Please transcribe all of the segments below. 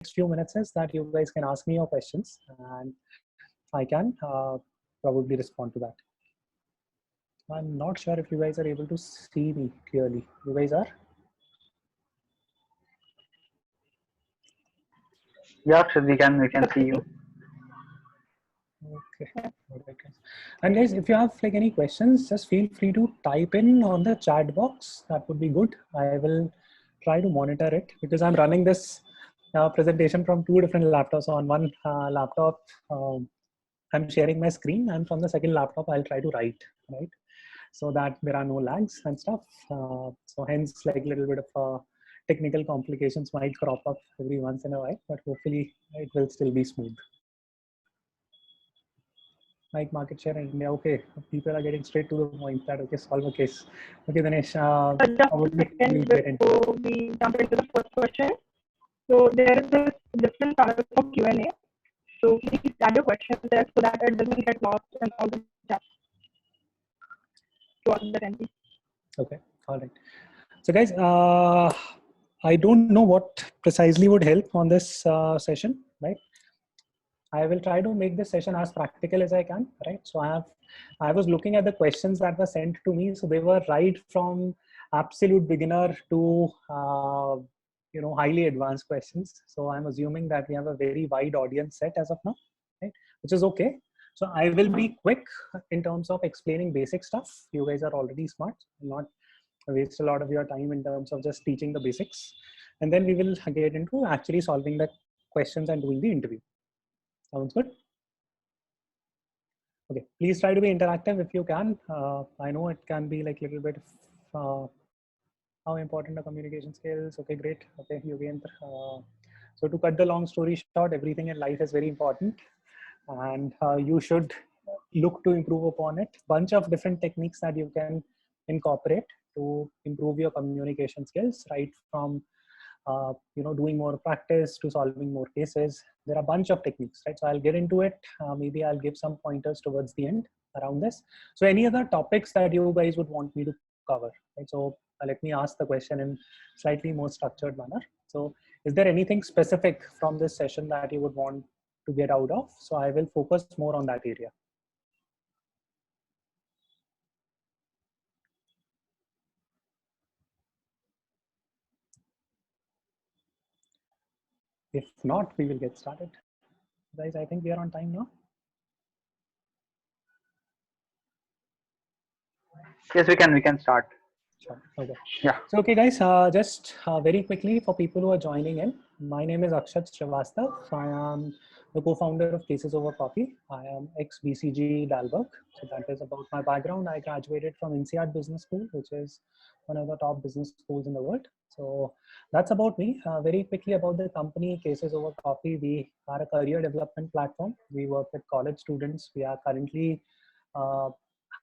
next few minutes is that you guys can ask me your questions and I can probably respond to that. I'm not sure if you guys are able to see me clearly. You guys are? Yeah, Akshit, we can see you. Okay. And guys, if you have like any questions, just feel free to type in on the chat box. That would be good. I will try to monitor it because I'm running this presentation from two different laptops. So on one laptop, I'm sharing my screen, and from the second laptop, I'll try to write, right? So that there are no lags and stuff. So hence, like a little bit of technical complications might crop up every once in a while, but hopefully it will still be smooth. Like market share in India, okay, people are getting straight to the point that, okay, solve a case. Okay, Dinesh, just a second before we jump into the first question. So there is this different panel for Q&A. So please add your questions there so that it doesn't get lost in all the chats. Okay, all right. So guys, I don't know what precisely would help on this session, right? I will try to make this session as practical as I can, right? So I was looking at the questions that were sent to me. So they were right from absolute beginner to, highly advanced questions. So I'm assuming that we have a very wide audience set as of now, right? Which is okay. So I will be quick in terms of explaining basic stuff. You guys are already smart. I'll not waste a lot of your time in terms of just teaching the basics. And then we will get into actually solving the questions and doing the interview. Sounds good? Okay, please try to be interactive if you can. I know it can be like a little bit of how important are communication skills. Okay, great. Okay, Yogendra. So to cut the long story short, everything in life is very important and you should look to improve upon it. Bunch of different techniques that you can incorporate to improve your communication skills, right from doing more practice to solving more cases. There are a bunch of techniques, right? So I'll get into it. Maybe I'll give some pointers towards the end around this. So any other topics that you guys would want me to cover, right? So let me ask the question in slightly more structured manner. So is there anything specific from this session that you would want to get out of? So I will focus more on that area. If not, we will get started. Guys, I think we are on time now. Yes, we can start. Sure. Okay. Yeah. So, okay, guys, just very quickly for people who are joining in, my name is Akshat Srivastav. I am the co-founder of Cases Over Coffee. I am ex-BCG Dalberg. So that is about my background. I graduated from INSEAD Business School, which is one of the top business schools in the world. So that's about me. Very quickly about the company Cases Over Coffee. We are a career development platform. We work with college students. We are currently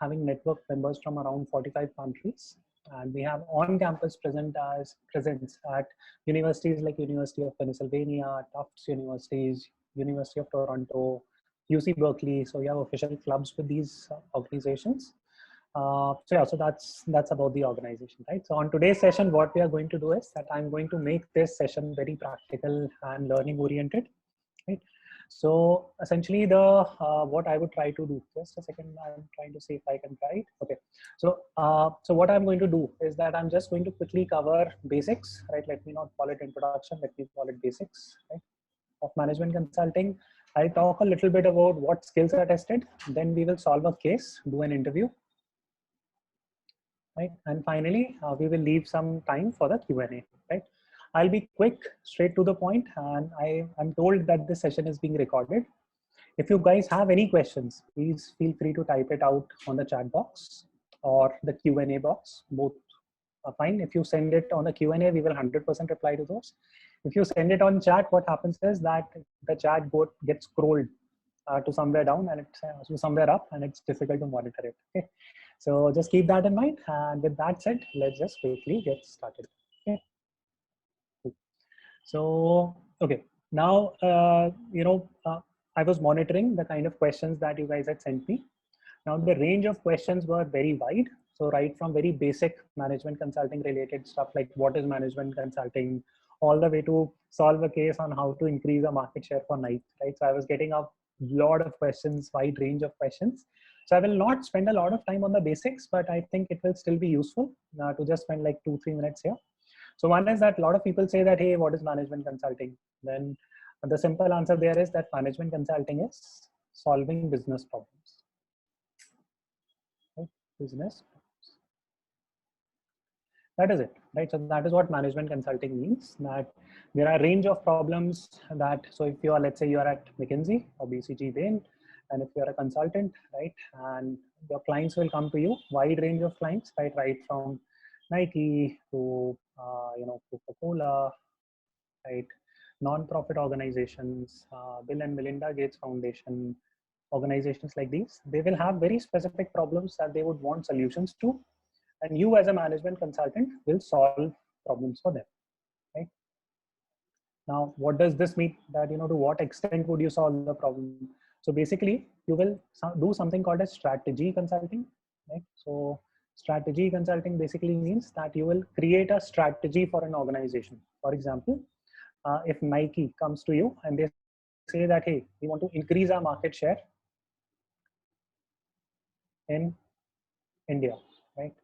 having network members from around 45 countries. And we have on-campus presence at universities like University of Pennsylvania, Tufts Universities, University of Toronto, UC Berkeley. So we have official clubs with these organizations. So that's about the organization, right? So on today's session, what we are going to do is that I'm going to make this session very practical and learning oriented, right? So essentially what I would try to do, just a second, I'm trying to see if I can try it. Okay. So what I'm going to do is that I'm just going to quickly cover basics, right? Let me not call it introduction, let me call it basics, right? Of management consulting. I'll talk a little bit about what skills are tested. Then we will solve a case, do an interview, right? And finally, we will leave some time for the Q&A, right? I'll be quick, straight to the point, and I'm told that this session is being recorded. If you guys have any questions, please feel free to type it out on the chat box or the Q&A box. Both are fine. If you send it on the Q&A, we will 100% reply to those. If you send it on chat, what happens is that the chat gets scrolled to somewhere down and it's to somewhere up, and it's difficult to monitor it. Okay, so just keep that in mind. And with that said, let's just quickly get started. Okay. So, okay, now, I was monitoring the kind of questions that you guys had sent me. Now, the range of questions were very wide. So right from very basic management consulting related stuff like what is management consulting, all the way to solve a case on how to increase a market share for Nike, right? So I was getting a lot of questions, wide range of questions. So I will not spend a lot of time on the basics, but I think it will still be useful to just spend like 2-3 minutes here. So one is that a lot of people say that, hey, what is management consulting? Then the simple answer there is that management consulting is solving business problems. Right? Business. That is it, right? So that is what management consulting means, that there are a range of problems that, so if you are, let's say you are at McKinsey or BCG Bain, and if you're a consultant, right, and your clients will come to you, wide range of clients, right from Nike to, Coca-Cola, right, non-profit organizations, Bill and Melinda Gates Foundation, organizations like these, they will have very specific problems that they would want solutions to, and you as a management consultant will solve problems for them, right? Now, what does this mean? That, to what extent would you solve the problem? So basically, you will do something called as strategy consulting, right? So strategy consulting basically means that you will create a strategy for an organization. For example, if Nike comes to you and they say that, hey, we want to increase our market share in India, right?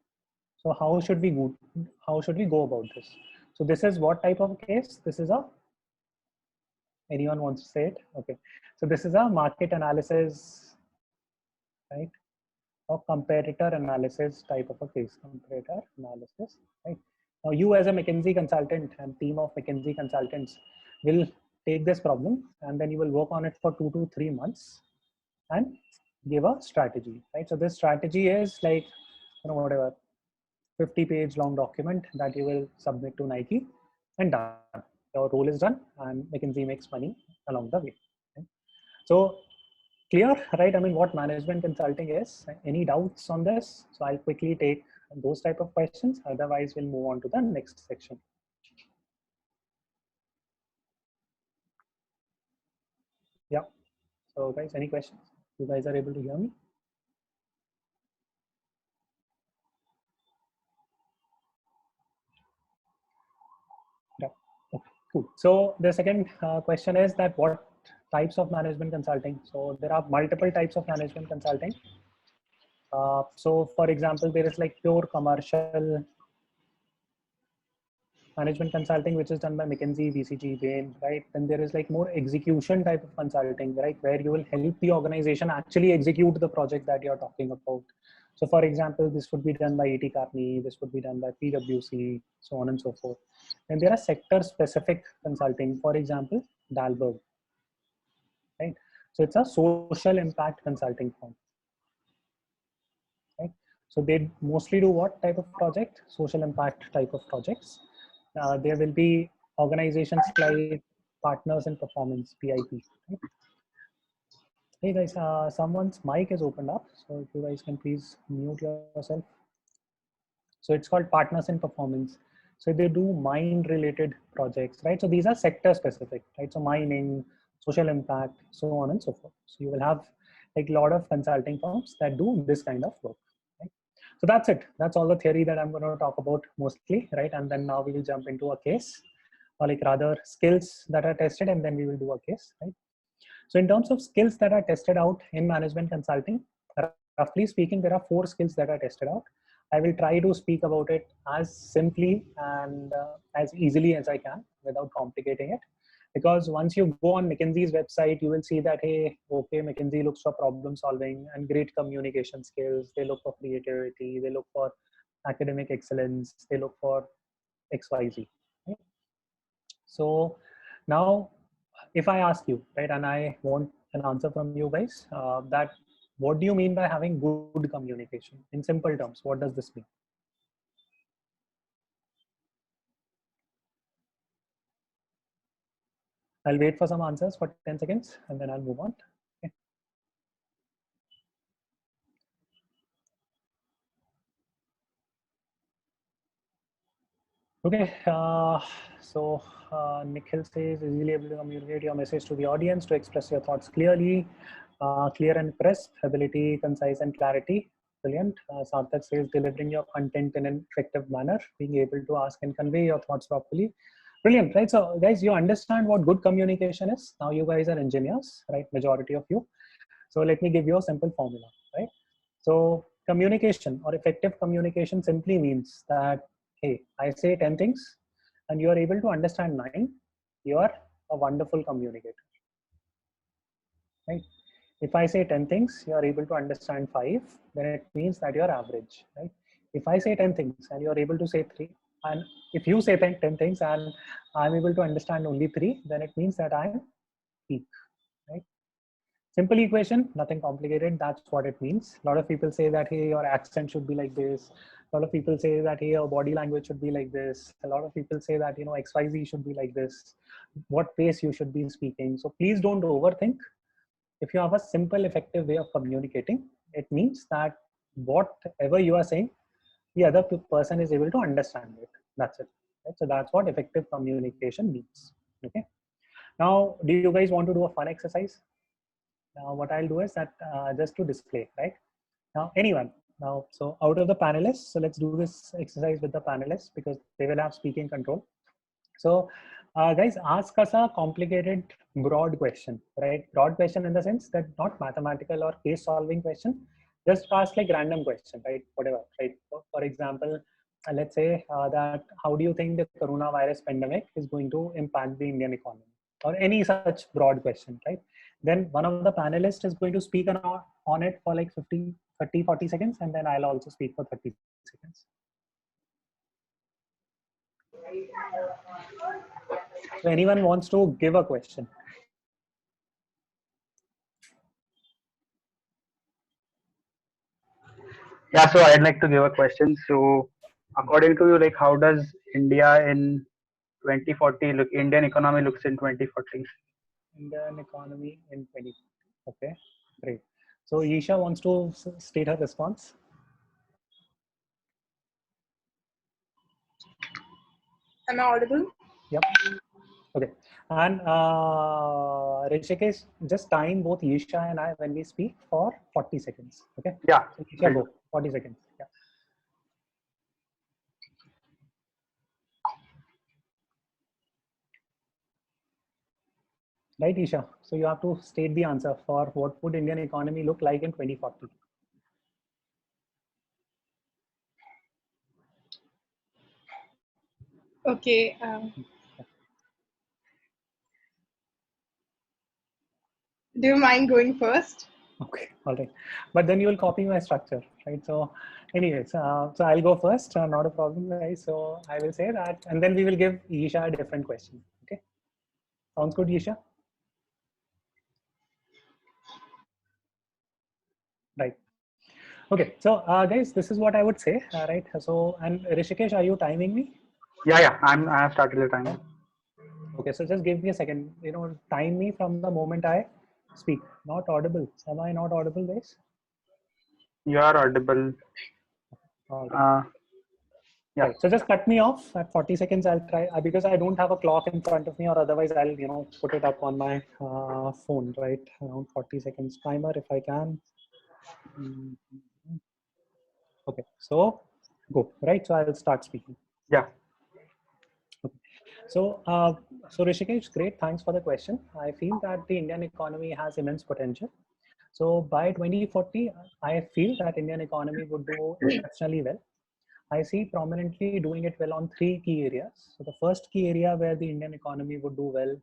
So how should we go about this? So this is what type of case? This is a, anyone wants to say it? Okay. So this is a market analysis, right? Or competitor analysis type of a case, competitor analysis, right? Now you as a McKinsey consultant and team of McKinsey consultants will take this problem and then you will work on it for 2 to 3 months and give a strategy, right? So this strategy is like, whatever, 50-page long document that you will submit to Nike and done. Your role is done and McKinsey makes money along the way. Okay? So clear, right? I mean, what management consulting is. Any doubts on this? So I'll quickly take those type of questions. Otherwise, we'll move on to the next section. Yeah. So guys, any questions? You guys are able to hear me? Yeah. Okay, cool. So the second question is that what types of management consulting? So there are multiple types of management consulting. So for example, there is like pure commercial management consulting, which is done by McKinsey, BCG, Bain, right? Then there is like more execution type of consulting, right? Where you will help the organization actually execute the project that you're talking about. So for example, this would be done by E.T. Carney, this would be done by PwC, so on and so forth. And there are sector specific consulting, for example, Dalberg, right? So it's a social impact consulting firm, right? So they mostly do what type of project? Social impact type of projects. There will be organizations like Partners in Performance, PIP. Right? Hey guys, someone's mic is opened up. So if you guys can please mute yourself. So it's called Partners in Performance. So they do mine related projects, right? So these are sector specific, right? So mining, social impact, so on and so forth. So you will have like a lot of consulting firms that do this kind of work. Right? So that's it. That's all the theory that I'm going to talk about mostly, right? And then now we will jump into a case, or like rather skills that are tested, and then we will do a case, right? So in terms of skills that are tested out in management consulting, roughly speaking, there are 4 skills that are tested out. I will try to speak about it as simply and as easily as I can without complicating it. Because once you go on McKinsey's website, you will see that, hey, okay, McKinsey looks for problem solving and great communication skills. They look for creativity. They look for academic excellence. They look for XYZ. Right? So now, if I ask you, right, and I want an answer from you guys, that what do you mean by having good communication? In simple terms, what does this mean? I'll wait for some answers for 10 seconds and then I'll move on. Okay. Okay, so Nikhil says, easily able to communicate your message to the audience, to express your thoughts clearly, clear and crisp, ability, concise and clarity. Brilliant. Sarthak says, delivering your content in an effective manner, being able to ask and convey your thoughts properly. Brilliant, right? So guys, you understand what good communication is. Now you guys are engineers, right? Majority of you. So let me give you a simple formula, right? So communication or effective communication simply means that, hey, I say 10 things and you are able to understand 9, you are a wonderful communicator, right? If I say 10 things, you are able to understand 5, then it means that you're average, right? If I say 10 things and you're able to say 3, and if you say 10 things and I'm able to understand only 3, then it means that I'm peak, right? Simple equation, nothing complicated. That's what it means. A lot of people say that, hey, your accent should be like this. A lot of people say that, hey, your body language should be like this. A lot of people say that, XYZ should be like this. What pace you should be speaking. So please don't overthink. If you have a simple, effective way of communicating, it means that whatever you are saying, the other person is able to understand it. That's it. Right? So that's what effective communication means. Okay. Now, do you guys want to do a fun exercise? Now, what I'll do is that just to display, right? Now, anyone. Now, so out of the panelists, so let's do this exercise with the panelists because they will have speaking control. So, guys, ask us a complicated, broad question, right? Broad question in the sense that not mathematical or case solving question, just ask like random question, right? Whatever, right? For example, let's say that how do you think the coronavirus pandemic is going to impact the Indian economy, or any such broad question, right? Then one of the panelists is going to speak on it for like 50, 30, 40 seconds, and then I'll also speak for 30 seconds. So anyone wants to give a question? Yeah, so I'd like to give a question. So, according to you, like, how does India in 2040 look? Indian economy looks in 2040. Indian economy in 20. Okay, great. So Isha wants to state her response. Am I audible? Yep. Okay. And Rishikesh, just time both Isha and I when we speak for 40 seconds. Okay. Yeah. So Isha, go 40 seconds. Yeah. Right, Isha. So you have to state the answer for what would Indian economy look like in 2040. Okay. Do you mind going first? Okay, all right. But then you will copy my structure, right? So anyways, so I'll go first, not a problem, guys. So I will say that, and then we will give Isha a different question. Okay. Sounds good, Isha? Right. Okay. So guys, this is what I would say, right? So, and Rishikesh, are you timing me? Yeah. I have started the time. Okay. So just give me a second, time me from the moment I speak. Not audible. Am I not audible, guys? You are audible. All right. Yeah. Right. So just cut me off at 40 seconds. I'll try because I don't have a clock in front of me, or otherwise I'll put it up on my phone. Right, around 40 seconds timer if I can. Okay. So go right. So I'll start speaking. Yeah. Okay. So so Rishikesh, great. Thanks for the question. I feel that the Indian economy has immense potential. So by 2040, I feel that Indian economy would do exceptionally well. I see prominently doing it well on 3 key areas. So the first key area where the Indian economy would do well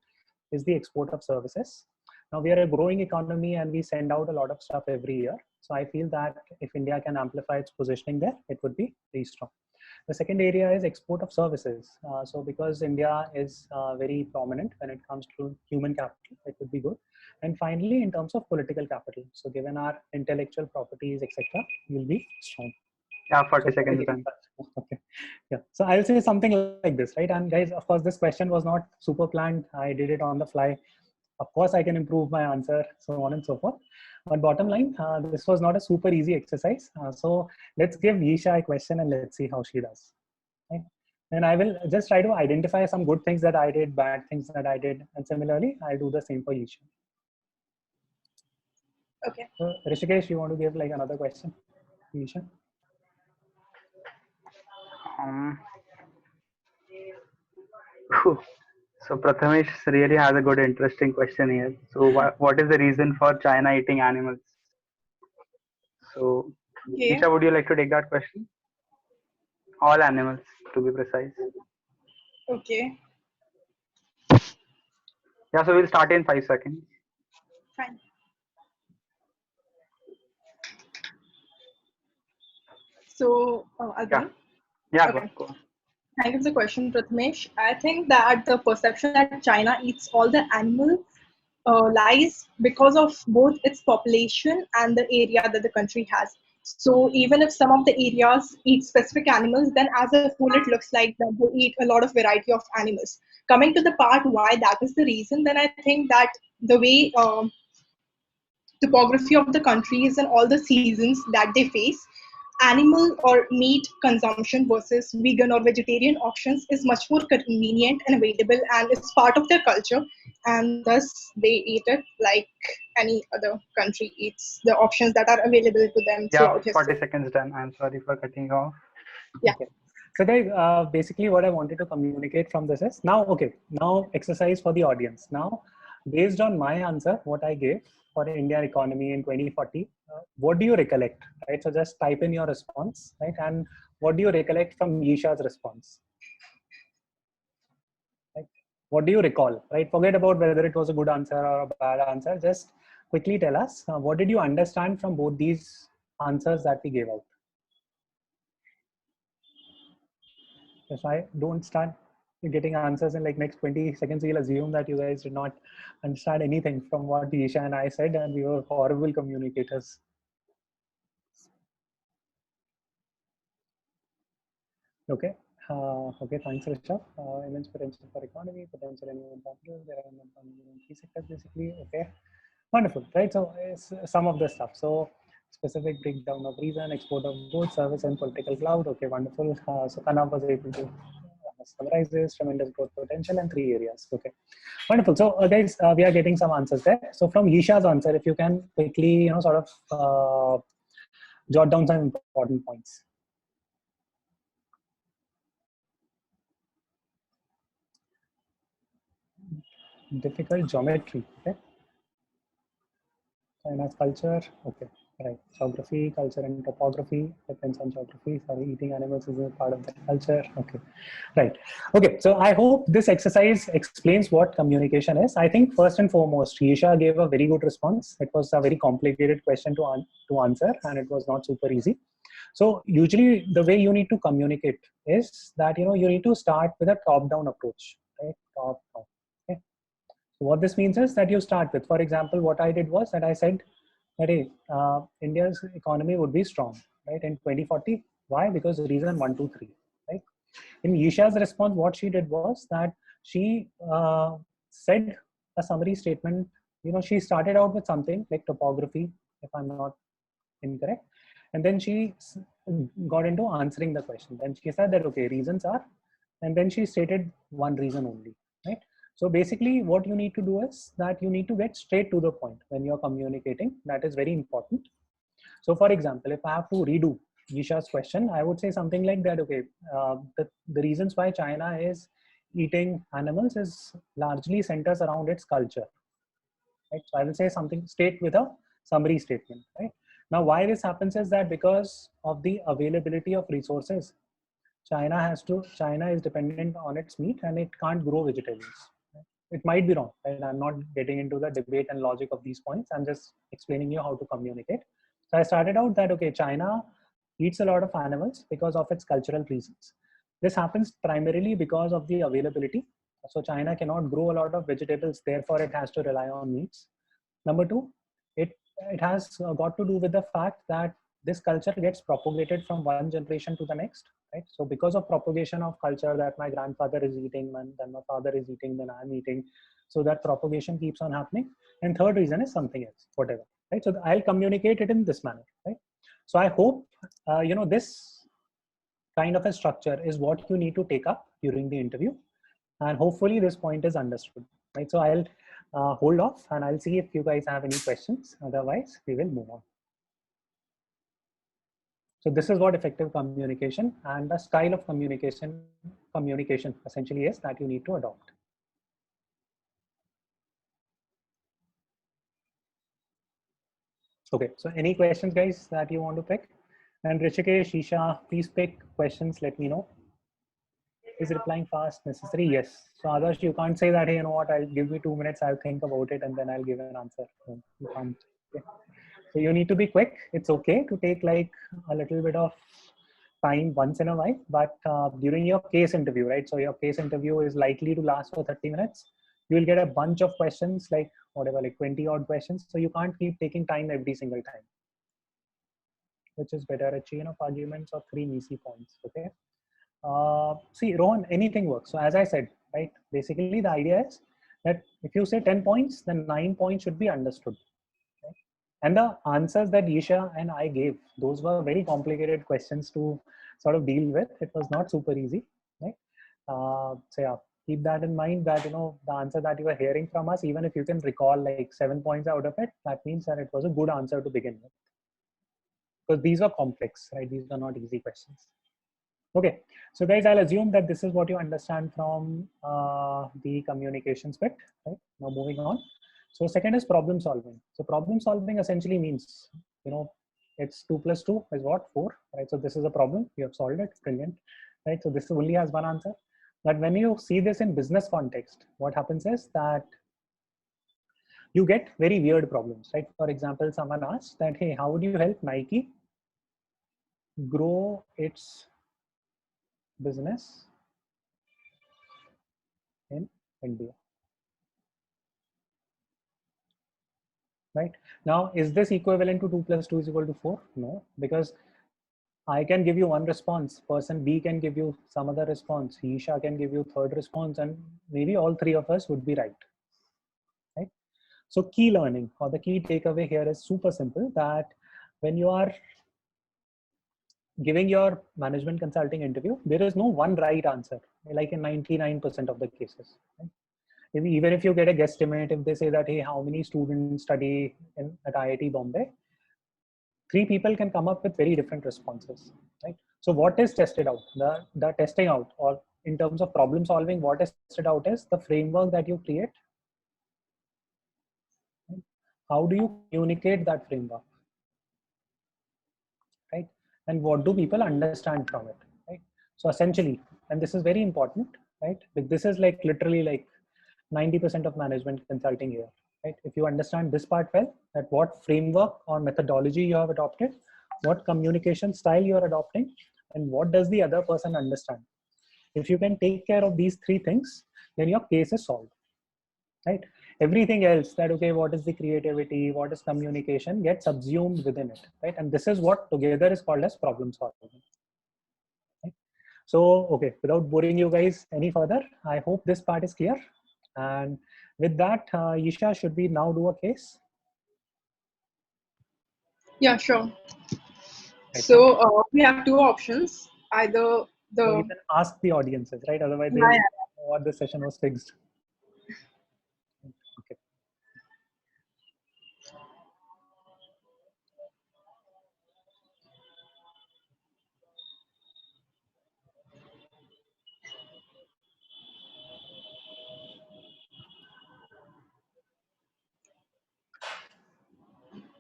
is the export of services. Now we are a growing economy and we send out a lot of stuff every year. So I feel that if India can amplify its positioning there, it would be very strong. The second area is export of services. So because India is very prominent when it comes to human capital, it would be good. And finally, in terms of political capital, so given our intellectual properties, etc., will be strong. Yeah, 40 So seconds done. okay. Yeah. So I'll say something like this, right? And guys, of course, this question was not super planned. I did it on the fly. Of course, I can improve my answer, so on and so forth. But bottom line, this was not a super easy exercise. So let's give Isha a question and let's see how she does. Right? And I will just try to identify some good things that I did, bad things that I did. And similarly, I'll do the same for Isha. Okay. So Rishikesh, you want to give like another question, Isha? Um, So Prathamesh really has a good, interesting question here. So what is the reason for China eating animals? So Okay. Isha, would you like to take that question? All animals, to be precise. Okay. Yeah, so we'll start in 5 seconds. Fine. So, Yeah, Adil. yeah, Okay. go on. Thank you for the question, Prathamesh. I think that the perception that China eats all the animals lies because of both its population and the area that the country has. So even if some of the areas eat specific animals, then as a whole it looks like that they eat a lot of variety of animals. Coming to the part why that is the reason, then I think that the way topography of the countries and all the seasons that they face, animal or meat consumption versus vegan or vegetarian options is much more convenient and available, and it's part of their culture, and thus they eat it like any other country eats the options that are available to them Yeah, throughout 40 history. seconds done. I'm sorry for cutting you off. Yeah. Okay. So guys, basically what I wanted to communicate from this is now, okay, now exercise for the audience. Now, based on my answer, what I gave for Indian economy in 2040, what do you recollect, right? So just type in your response, right? And what do you recollect from Yisha's response? Right? What do you recall, right? Forget about whether it was a good answer or a bad answer. Just quickly tell us, what did you understand from both these answers that we gave out? If I don't start getting answers in like next 20 seconds, we'll assume that you guys did not understand anything from what Isha and I said, and we were horrible communicators. Okay. Okay, thanks, Rishabh. Immense potential for economy, potential in human capital. There are key sectors basically. Okay, wonderful, right? So it's some of the stuff. So specific breakdown of reason, export of goods, service, and political cloud. Okay, wonderful. So Kanav was able to summarize this tremendous growth potential in 3 areas. Okay, wonderful. So guys, we are getting some answers there. So from Yisha's answer, if you can quickly, sort of jot down some important points. Difficult geometry. Okay. China's culture. Okay. Right. Geography, culture, and topography depends on geography. Sorry, eating animals is a part of that culture. Okay. Right. Okay. So I hope this exercise explains what communication is. I think first and foremost, Yisha gave a very good response. It was a very complicated question to answer, and it was not super easy. So usually the way you need to communicate is that you need to start with a top-down approach, right? Top-down. Okay. So what this means is that you start with, for example, what I did was that I said that hey, India's economy would be strong, right, in 2040. Why? Because reason one, two, three, right? In Yisha's response, what she did was that she said a summary statement. She started out with something like topography, if I'm not incorrect, and then she got into answering the question. Then she said that okay, reasons are, and then she stated one reason only, right? So basically what you need to do is that you need to get straight to the point when you're communicating. That is very important. So for example, if I have to redo Yisha's question, I would say something like that. Okay, the reasons why China is eating animals is largely centers around its culture, right? So I will say something straight with a summary statement, right? Now, why this happens is that because of the availability of resources, China is dependent on its meat and it can't grow vegetables. Right? It might be wrong, right? I'm not getting into the debate and logic of these points. I'm just explaining you how to communicate. So I started out that, okay, China eats a lot of animals because of its cultural reasons. This happens primarily because of the availability. So China cannot grow a lot of vegetables, therefore it has to rely on meats. Number two, it has got to do with the fact that this culture gets propagated from one generation to the next, right? So because of propagation of culture that my grandfather is eating, then my father is eating, then I'm eating, so that propagation keeps on happening. And third reason is something else, whatever, right? So I'll communicate it in this manner, right? So I hope this kind of a structure is what you need to take up during the interview, and hopefully this point is understood, right? So I'll hold off and I'll see if you guys have any questions. Otherwise we will move on. So this is what effective communication and the style of communication essentially is that you need to adopt. Okay, so any questions, guys, that you want to pick? And Rishikesh, Isha, please pick questions. Let me know. Is replying fast necessary? Yes. So others, you can't say that, hey, you know what, I'll give me 2 minutes, I'll think about it, and then I'll give an answer. No, you can't. Okay. So you need to be quick. It's okay to take like a little bit of time once in a while, but during your case interview, right? So your case interview is likely to last for 30 minutes. You will get a bunch of questions, like whatever, like 20 odd questions. So you can't keep taking time every single time, which is better, a chain of arguments or 3 MECE points. Okay. See, Rohan, anything works. So as I said, right, basically the idea is that if you say 10 points, then 9 points should be understood. Right? And the answers that Isha and I gave, those were very complicated questions to sort of deal with. It was not super easy, right? So yeah, keep that in mind that, you know, the answer that you are hearing from us, even if you can recall like 7 points out of it, that means that it was a good answer to begin with. Because these were complex, right? These were not easy questions. Okay, so guys, I'll assume that this is what you understand from the communications bit, right? Now moving on. So second is problem solving. So problem solving essentially means, you know, it's 2 plus 2 is what? 4, right? So this is a problem, you have solved it, brilliant, right? So this only has one answer. But when you see this in business context, what happens is that you get very weird problems, right? For example, someone asks that, hey, how would you help Nike grow its business in India? Right now, is this equivalent to 2 plus 2 is equal to 4? No, because I can give you one response, person B can give you some other response, Isha can give you third response, and maybe all 3 of us would be right. Right. So key learning or the key takeaway here is super simple, that when you are giving your management consulting interview, there is no one right answer, like in 99% of the cases. Right? Even if you get a guesstimate, if they say that, hey, how many students study at IIT Bombay, 3 people can come up with very different responses, right? So what is tested out? The testing out, or in terms of problem solving, what is tested out is the framework that you create. Right? How do you communicate that framework? Right? And what do people understand from it? Right? So essentially, and this is very important, right? This is like literally like 90% of management consulting here. Right? If you understand this part well, that what framework or methodology you have adopted, what communication style you are adopting, and what does the other person understand. If you can take care of these 3 things, then your case is solved. Right? Everything else, that okay, what is the creativity, what is communication, gets subsumed within it. Right? And this is what together is called as problem solving. Right? So, okay, without boring you guys any further, I hope this part is clear. And with that, Isha, should we now do a case? Yeah, sure. Right. So we have 2 options. Either the So you can ask the audiences, right? Otherwise, they yeah, will yeah. know what the session was fixed. Okay.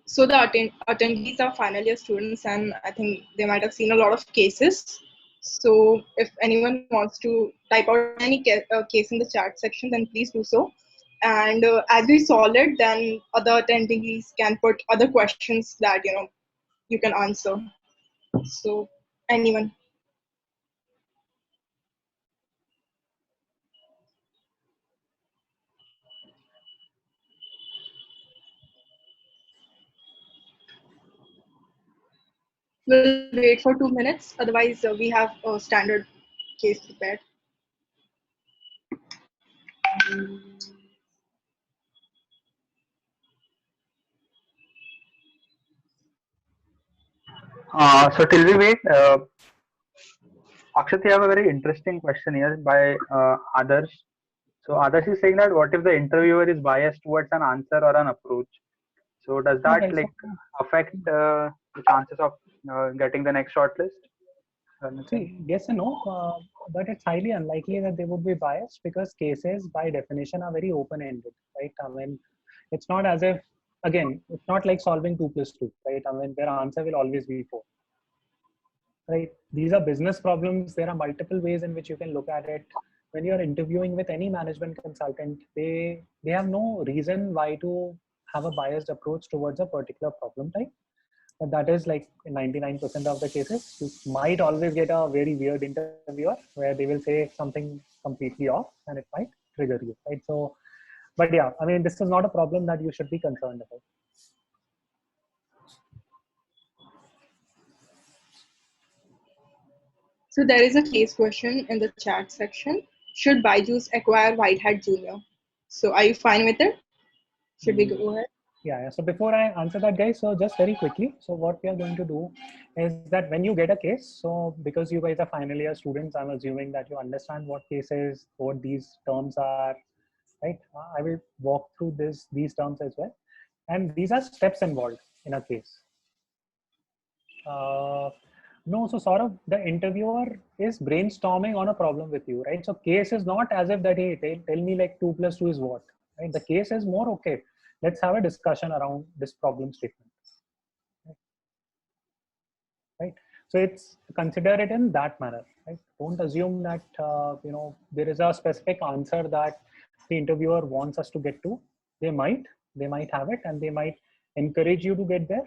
So the attendees are final year students, and I think they might have seen a lot of cases. So if anyone wants to type out any case in the chat section, then please do so. And as we solve it, then other attendees can put other questions that you can answer. So anyone. We'll wait for 2 minutes. Otherwise, we have a standard case prepared. So till we wait, Akshat, you have a very interesting question here by Adarsh. So Adarsh is saying that what if the interviewer is biased towards an answer or an approach? So does that Okay, like so affect the chances of getting the next shortlist or anything? see, yes and no, but it's highly unlikely that they would be biased because cases by definition are very open-ended, right? I mean, it's not as if, again, it's not like solving 2 plus 2, right? I mean, their answer will always be 4, right? These are business problems. There are multiple ways in which you can look at it. When you're interviewing with any management consultant, they have no reason why to have a biased approach towards a particular problem type. But that is like in 99% of the cases. You might always get a very weird interviewer where they will say something completely off and it might trigger you, right? So, but yeah, I mean, this is not a problem that you should be concerned about. So there is a case question in the chat section. Should Byju's acquire White Hat Junior? So are you fine with it? Should we go ahead? Yeah. So before I answer that, guys, so just very quickly, so what we are going to do is that when you get a case, so because you guys are final year students, I'm assuming that you understand what cases, what these terms are, right? I will walk through these terms as well, and these are steps involved in a case. No, so sort of the interviewer is brainstorming on a problem with you, right? So case is not as if that, hey, tell me like 2 plus 2 is what, right? The case is more, okay, let's have a discussion around this problem statement, right? So it's consider it in that manner, right? Don't assume that, there is a specific answer that the interviewer wants us to get to. They might have it and they might encourage you to get there,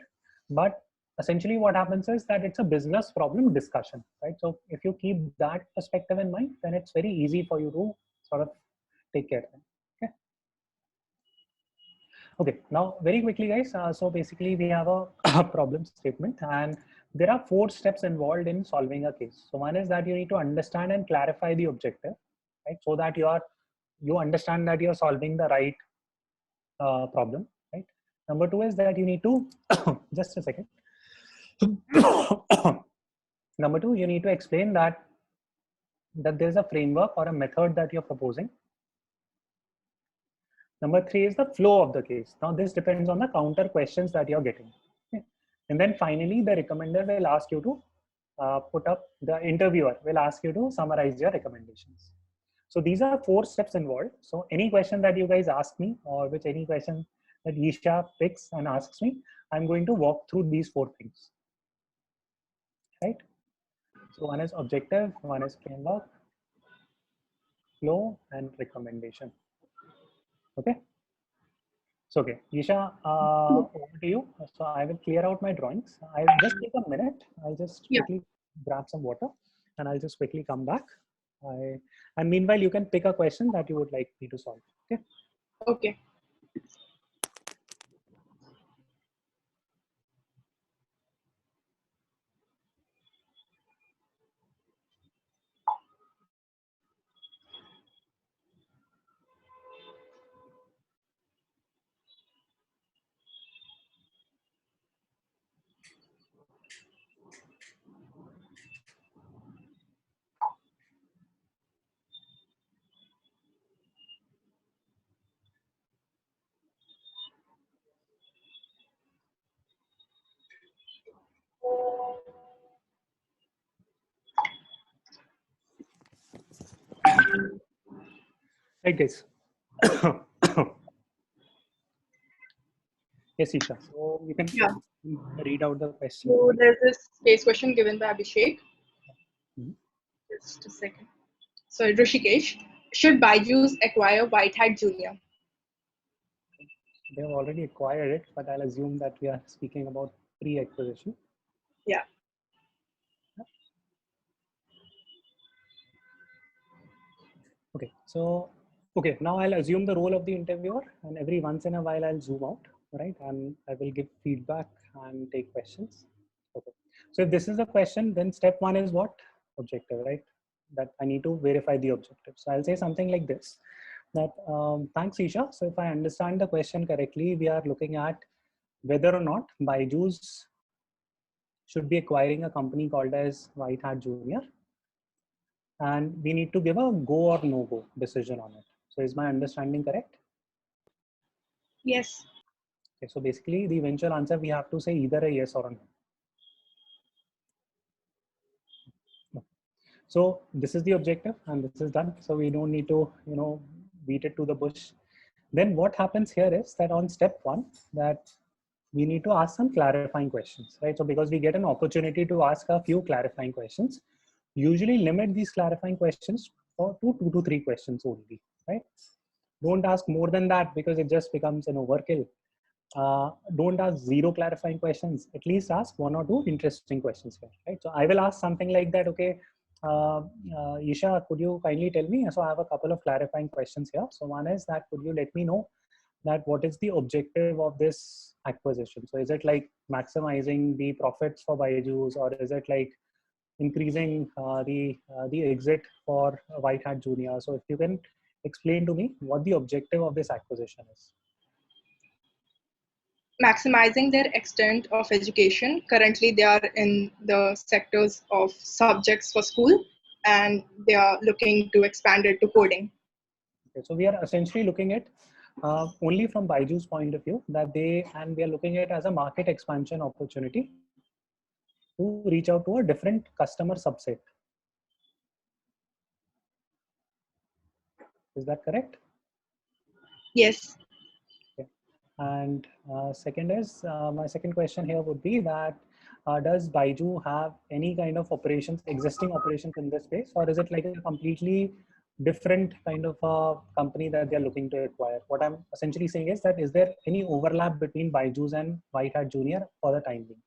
but essentially what happens is that it's a business problem discussion, right? So if you keep that perspective in mind, then it's very easy for you to sort of take care of it. Okay. Okay, now very quickly, guys. So basically, we have a, a problem statement, and there are 4 steps involved in solving a case. So one is that you need to understand and clarify the objective, right? So that you understand that you're solving the right problem, right? Number 2 is that you need to just a second. Number 2, you need to explain that there's a framework or a method that you're proposing. Number 3 is the flow of the case. Now this depends on the counter questions that you're getting. Okay. And then finally, the recommender will ask you to the interviewer will ask you to summarize your recommendations. So these are 4 steps involved. So any question that you guys ask me, or which any question that Isha picks and asks me, I'm going to walk through these 4 things, right? So one is objective, one is framework, flow, and recommendation. Okay. So, okay, Isha, over to you. So I will clear out my drawings. I'll just take a minute. I'll just Yeah. quickly grab some water and I'll just quickly come back. And meanwhile, you can pick a question that you would like me to solve. Okay. Okay. Right, guys. Yes, Isha. So you can Yeah. read out the question. So there's this case question given by Abhishek. Mhm. Just a second. So Rishikesh, should Byju's acquire White Hat Junior? They have already acquired it, but I'll assume that we are speaking about pre-acquisition. Yeah. Okay, so okay, now I'll assume the role of the interviewer, and every once in a while I'll zoom out, right? And I will give feedback and take questions. Okay, so if this is a question, then step 1 is what? Objective, right? That I need to verify the objective. So I'll say something like this, that thanks, Isha. So if I understand the question correctly, we are looking at whether or not Byju's should be acquiring a company called as White Hat Junior, and we need to give a go or no go decision on it. So is my understanding correct? Yes. Okay, so basically the eventual answer, we have to say either a yes or a no. So this is the objective and this is done. So we don't need to, beat it to the bush. Then what happens here is that on step one, that we need to ask some clarifying questions, right? So because we get an opportunity to ask a few clarifying questions, usually limit these clarifying questions for two to three questions only, right? Don't ask more than that because it just becomes an overkill. Don't ask zero clarifying questions. At least ask one or two interesting questions here, right? So I will ask something like that. Okay, Isha, could you kindly tell me? So I have a couple of clarifying questions here. So one is that, could you let me know that what is the objective of this acquisition? So is it like maximizing the profits for Byju's, or is it like increasing the exit for White Hat Junior? So if you can explain to me what the objective of this acquisition is. Maximizing their extent of education. Currently, they are in the sectors of subjects for school, and they are looking to expand it to coding. Okay, so we are essentially looking at only from Byju's point of view, that we are looking at it as a market expansion opportunity to reach out to a different customer subset. Is that correct? Yes. Okay. And second is, my second question here would be that, does Byju have any kind of operations, existing operations in this space, or is it like a completely different kind of a company that they're looking to acquire? What I'm essentially saying is that, is there any overlap between Byju's and White Hat Junior for the time being?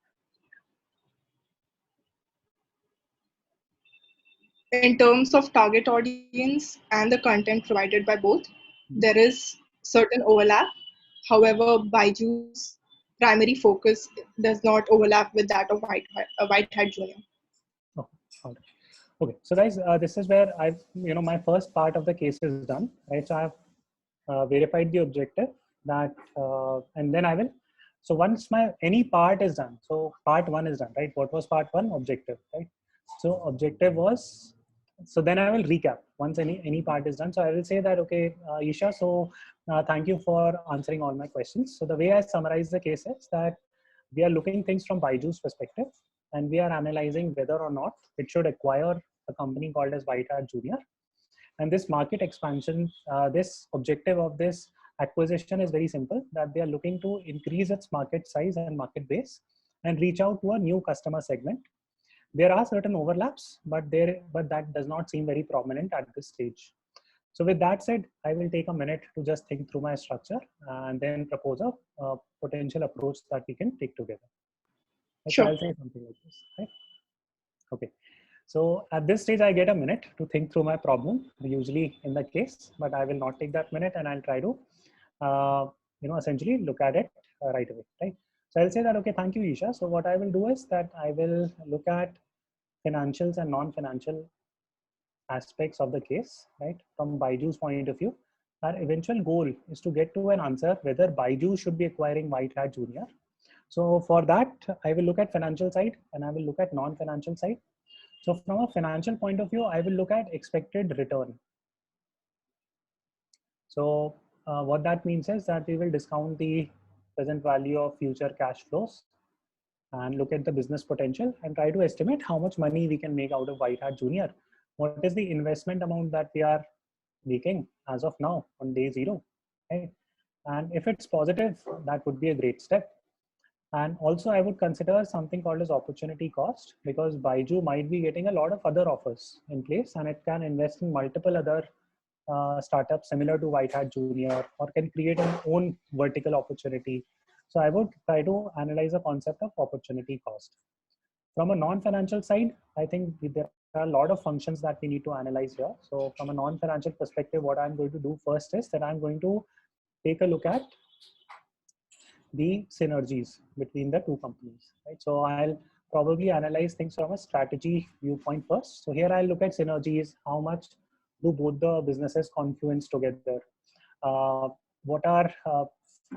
In terms of target audience and the content provided by both, there is certain overlap. However, Byju's primary focus does not overlap with that of White Hat Junior. Oh, all right. Okay, so guys, this is where my first part of the case is done, right? So I've verified the objective that, and then I will. So once any part is done, so part one is done, right? What was part one? Objective, right? So objective was, so then I will recap once any part is done. So I will say that, okay, Isha, so thank you for answering all my questions. So the way I summarize the case is that we are looking things from Byju's perspective, and we are analyzing whether or not it should acquire a company called as White Hat Junior. And this market expansion, this objective of this acquisition is very simple, that they are looking to increase its market size and market base and reach out to a new customer segment. There are certain overlaps, but that does not seem very prominent at this stage. So with that said, I will take a minute to just think through my structure and then propose a potential approach that we can take together. So Sure. I'll say something like this, right? Okay. So at this stage, I get a minute to think through my problem, usually in the case, but I will not take that minute, and I'll try to, essentially look at it right away, right? So I'll say that, okay, thank you, Isha. So what I will do is that I will look at financials and non-financial aspects of the case, right? From Byju's point of view, our eventual goal is to get to an answer whether Byju should be acquiring White Hat Junior. So for that, I will look at financial side and I will look at non-financial side. So from a financial point of view, I will look at expected return. So what that means is that we will discount the present value of future cash flows and look at the business potential and try to estimate how much money we can make out of White Hat Junior. What is the investment amount that we are making as of now on day zero, right? And if it's positive, that would be a great step. And also I would consider something called as opportunity cost, because Byju might be getting a lot of other offers in place and it can invest in multiple other startups similar to White Hat Junior, or can create an own vertical opportunity. So I would try to analyze the concept of opportunity cost. From a non-financial side, I think there are a lot of functions that we need to analyze here. So from a non-financial perspective, what I'm going to do first is that I'm going to take a look at the synergies between the two companies, right? So I'll probably analyze things from a strategy viewpoint first. So here I'll look at synergies. How much do both the businesses confluence together? What are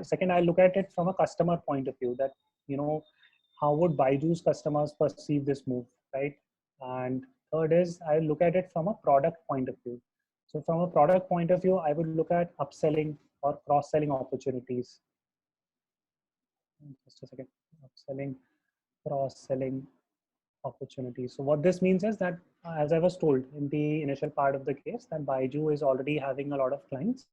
second, I'll look at it from a customer point of view, that how would Byju's customers perceive this move, right? And third is I'll look at it from a product point of view. So from a product point of view, I would look at upselling or cross-selling opportunities. Just a second. Upselling, cross-selling opportunities. So what this means is that, as I was told in the initial part of the case, that Baiju is already having a lot of clients.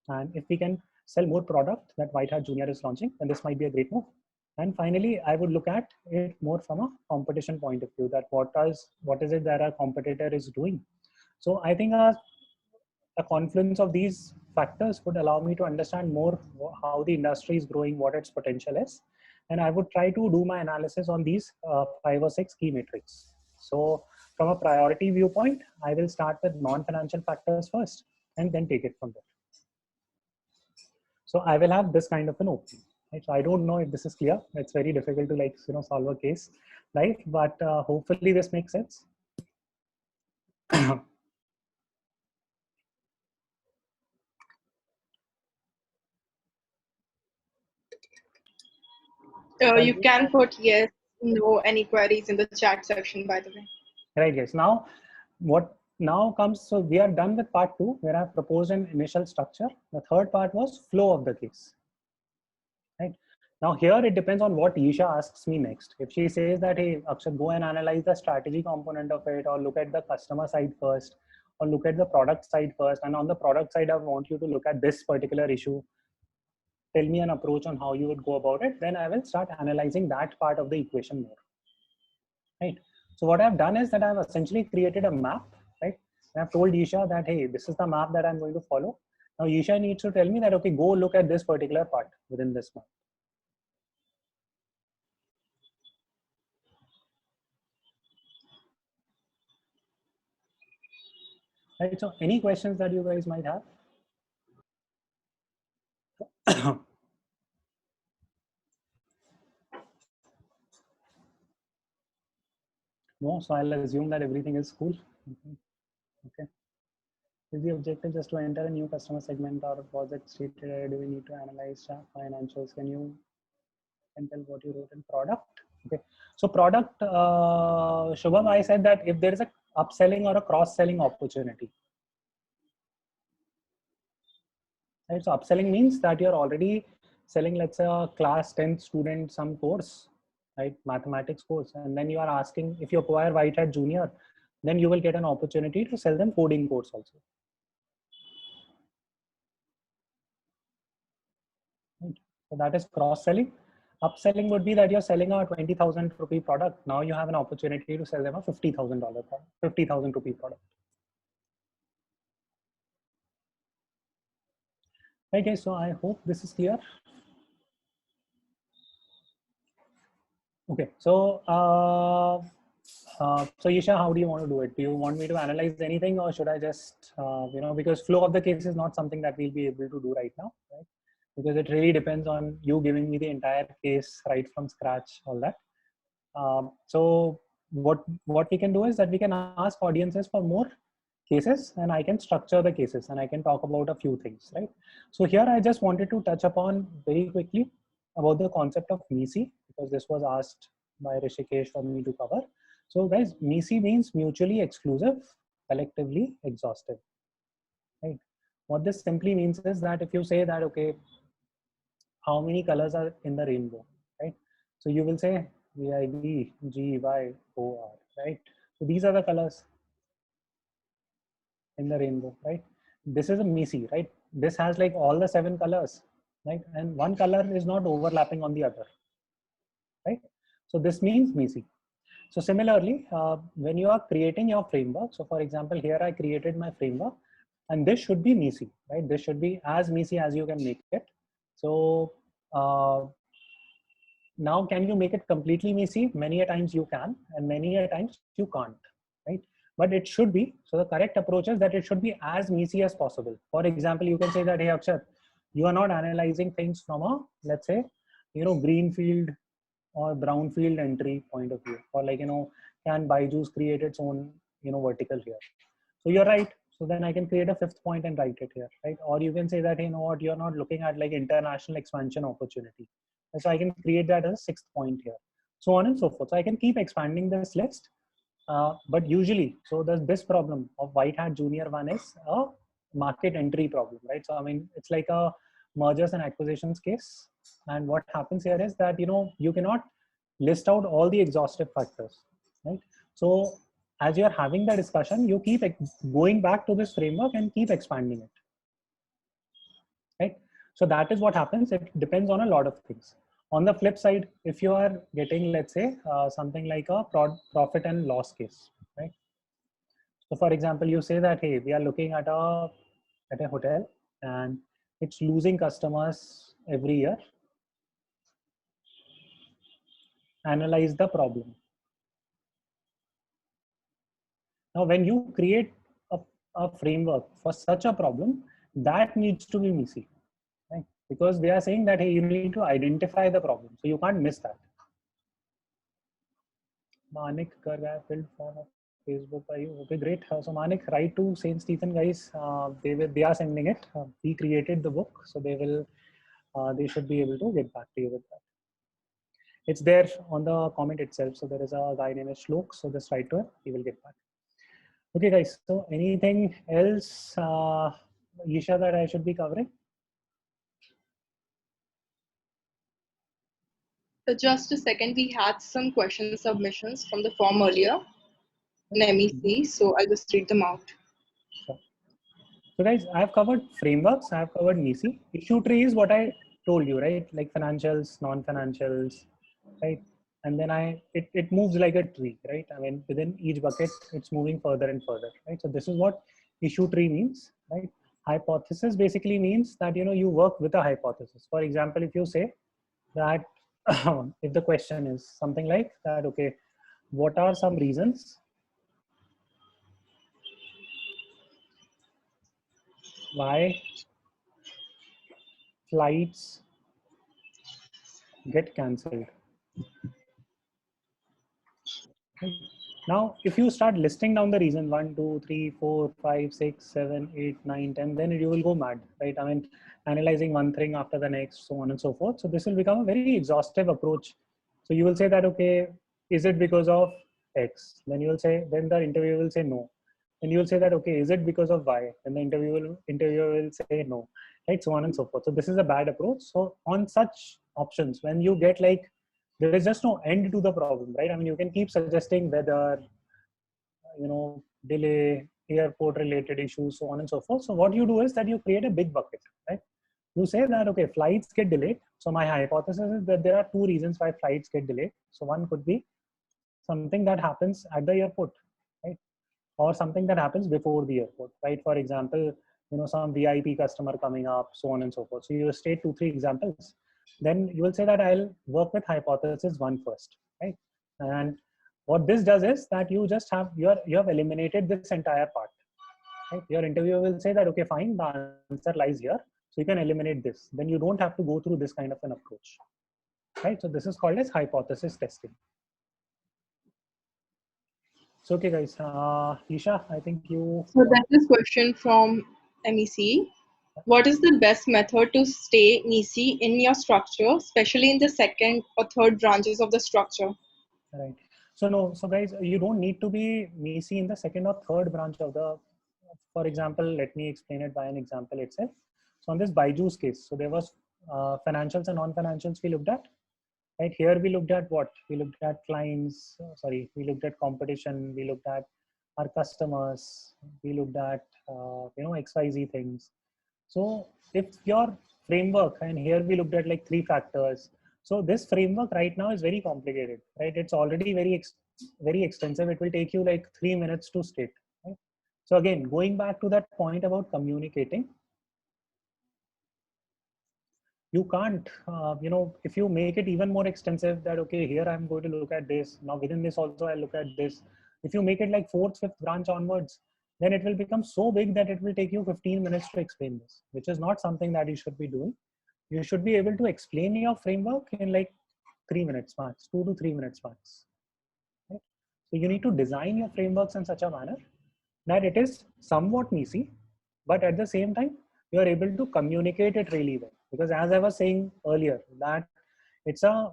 And if we can sell more product that White Hat Junior is launching, then this might be a great move. And finally, I would look at it more from a competition point of view, that what is it that our competitor is doing. So I think a confluence of these factors would allow me to understand more how the industry is growing, what its potential is. And I would try to do my analysis on these 5 or 6 key metrics. So from a priority viewpoint, I will start with non-financial factors first and then take it from there. So I will have this kind of an opening. Right? So I don't know if this is clear. It's very difficult to solve a case, right? But hopefully this makes sense. You can put yes, no, any queries in the chat section, by the way. Right, yes. Now, what now comes, so we are done with part 2, where I've proposed an initial structure. The third part was flow of the case. Right. Now here it depends on what Isha asks me next. If she says that, hey, Akshat, go and analyze the strategy component of it, or look at the customer side first, or look at the product side first. And on the product side, I want you to look at this particular issue. Tell me an approach on how you would go about it. Then I will start analyzing that part of the equation more. Right. So what I've done is that I've essentially created a map, right? And I've told Isha that, hey, this is the map that I'm going to follow. Now Isha needs to tell me that, okay, go look at this particular part within this map. Right. So any questions that you guys might have? No, so I'll assume that everything is cool. Okay. Is the objective just to enter a new customer segment, or was it stated, do we need to analyze financials? Can you tell what you wrote in product? Okay. So product, Shubham, I said that if there is a upselling or a cross-selling opportunity. Right. So upselling means that you're already selling, let's say, a class 10 student some course, right, mathematics course, and then you are asking, if you acquire White Hat Junior, then you will get an opportunity to sell them coding course also. Right. So that is cross-selling. Upselling would be that you're selling a 20,000 rupee product. Now you have an opportunity to sell them a $50,000 product, 50,000 rupee product. Okay, so I hope this is clear. Okay, so so Isha, how do you want to do it? Do you want me to analyze anything, or should I just, because flow of the case is not something that we'll be able to do right now, right? Because it really depends on you giving me the entire case right from scratch, all that. So what we can do is that we can ask audiences for more cases, and I can structure the cases, and I can talk about a few things, right? So here I just wanted to touch upon very quickly about the concept of MECE, because this was asked by Rishikesh for me to cover. So guys, MECE means mutually exclusive, collectively exhaustive, right? What this simply means is that if you say that, okay, how many colors are in the rainbow, right? So you will say VIB, GYOR, right? So these are the colors in the rainbow, right? This is a MECE, right? This has like all the 7 colors, right? And one color is not overlapping on the other, right? So this means MECE. So similarly, when you are creating your framework, so for example, here I created my framework, and this should be MECE, right? This should be as MECE as you can make it. So now, can you make it completely MECE? Many a times you can, and many a times you can't, right? But it should be, so the correct approach is that it should be as MECE as possible. For example, you can say that, hey, Akshat, you are not analyzing things from a, let's say, greenfield or brownfield entry point of view, or like, can Byju's create its own, vertical here? So you're right. So then I can create a 5th point and write it here, right? Or you can say that, you know what, you're not looking at like international expansion opportunity. And so I can create that as a 6th point here, so on and so forth. So I can keep expanding this list. But usually, so there's this problem of White Hat Junior one is a market entry problem, right? So I mean, it's like a mergers and acquisitions case. And what happens here is that, you cannot list out all the exhaustive factors, right? So as you're having the discussion, you keep going back to this framework and keep expanding it, right? So that is what happens. It depends on a lot of things. On the flip side, if you are getting, let's say, something like a profit and loss case, right? So for example, you say that, hey, we are looking at a hotel and it's losing customers every year. Analyze the problem. Now, when you create a framework for such a problem, that needs to be MECE, right? Because they are saying that, hey, you need to identify the problem. So you can't miss that. Manik Karga filled form of Facebook. Are you okay? Great. So Manik, write to Saint Stephen guys. They are sending it. We created the book, so they should be able to get back to you with that. It's there on the comment itself. So there is a guy named Shlok. So just write to him. He will get back. Okay, guys. So anything else, Isha, that I should be covering? Just a second, we had some question submissions from the form earlier in MECE, so I'll just read them out. Sure. So guys, I've covered frameworks, I've covered MECE. Issue tree is what I told you, right? Like financials, non-financials, right? And then it moves like a tree, right? I mean, within each bucket, it's moving further and further, right? So this is what issue tree means, right? Hypothesis basically means that, you work with a hypothesis. For example, if you say that, if the question is something like that, okay, what are some reasons why flights get cancelled? Now, if you start listing down the reason 1, 2, 3, 4, 5, 6, 7, 8, 9, 10, then you will go mad, right? I mean, analyzing one thing after the next, so on and so forth. So this will become a very exhaustive approach. So you will say that, okay, is it because of X? Then you will say, then the interviewer will say no. Then you will say that, okay, is it because of Y? Then the interviewer will say no, right? So on and so forth. So this is a bad approach. So on such options, when you get like, there is just no end to the problem, right? I mean, you can keep suggesting weather, delay, airport related issues, so on and so forth. So what you do is that you create a big bucket, right? You say that, okay, flights get delayed. So my hypothesis is that there are two reasons why flights get delayed. So one could be something that happens at the airport, right? Or something that happens before the airport, right? For example, some VIP customer coming up, so on and so forth. So you state 2-3 examples. Then you will say that I'll work with hypothesis 1 first, right? And what this does is that you just have you have eliminated this entire part, right? Your interviewer will say that, okay, fine, the answer lies here, so you can eliminate this. Then you don't have to go through this kind of an approach, right? So this is called as hypothesis testing. So okay, guys, Isha, I think you. So that is question from MECE. What is the best method to stay MECE in your structure, especially in the second or third branches of the structure? Right. So no, so guys, you don't need to be MECE in the second or third branch of the, for example, let me explain it by an example itself. So on this Byju's case, so there was financials and non-financials we looked at, right? Here we looked at what? We looked at clients, we looked at competition, we looked at our customers, we looked at, XYZ things. So if your framework, and here we looked at like 3 factors. So this framework right now is very complicated, right? It's already very extensive. It will take you like 3 minutes to state, right? So again, going back to that point about communicating, you can't, if you make it even more extensive that, okay, here I'm going to look at this. Now within this also I look at this. If you make it like 4th, 5th branch onwards, then it will become so big that it will take you 15 minutes to explain this, which is not something that you should be doing. You should be able to explain your framework in like 3 minutes max, 2 to 3 minutes max. Right? So you need to design your frameworks in such a manner that it is somewhat MECE, but at the same time, you are able to communicate it really well. Because as I was saying earlier, that it's a,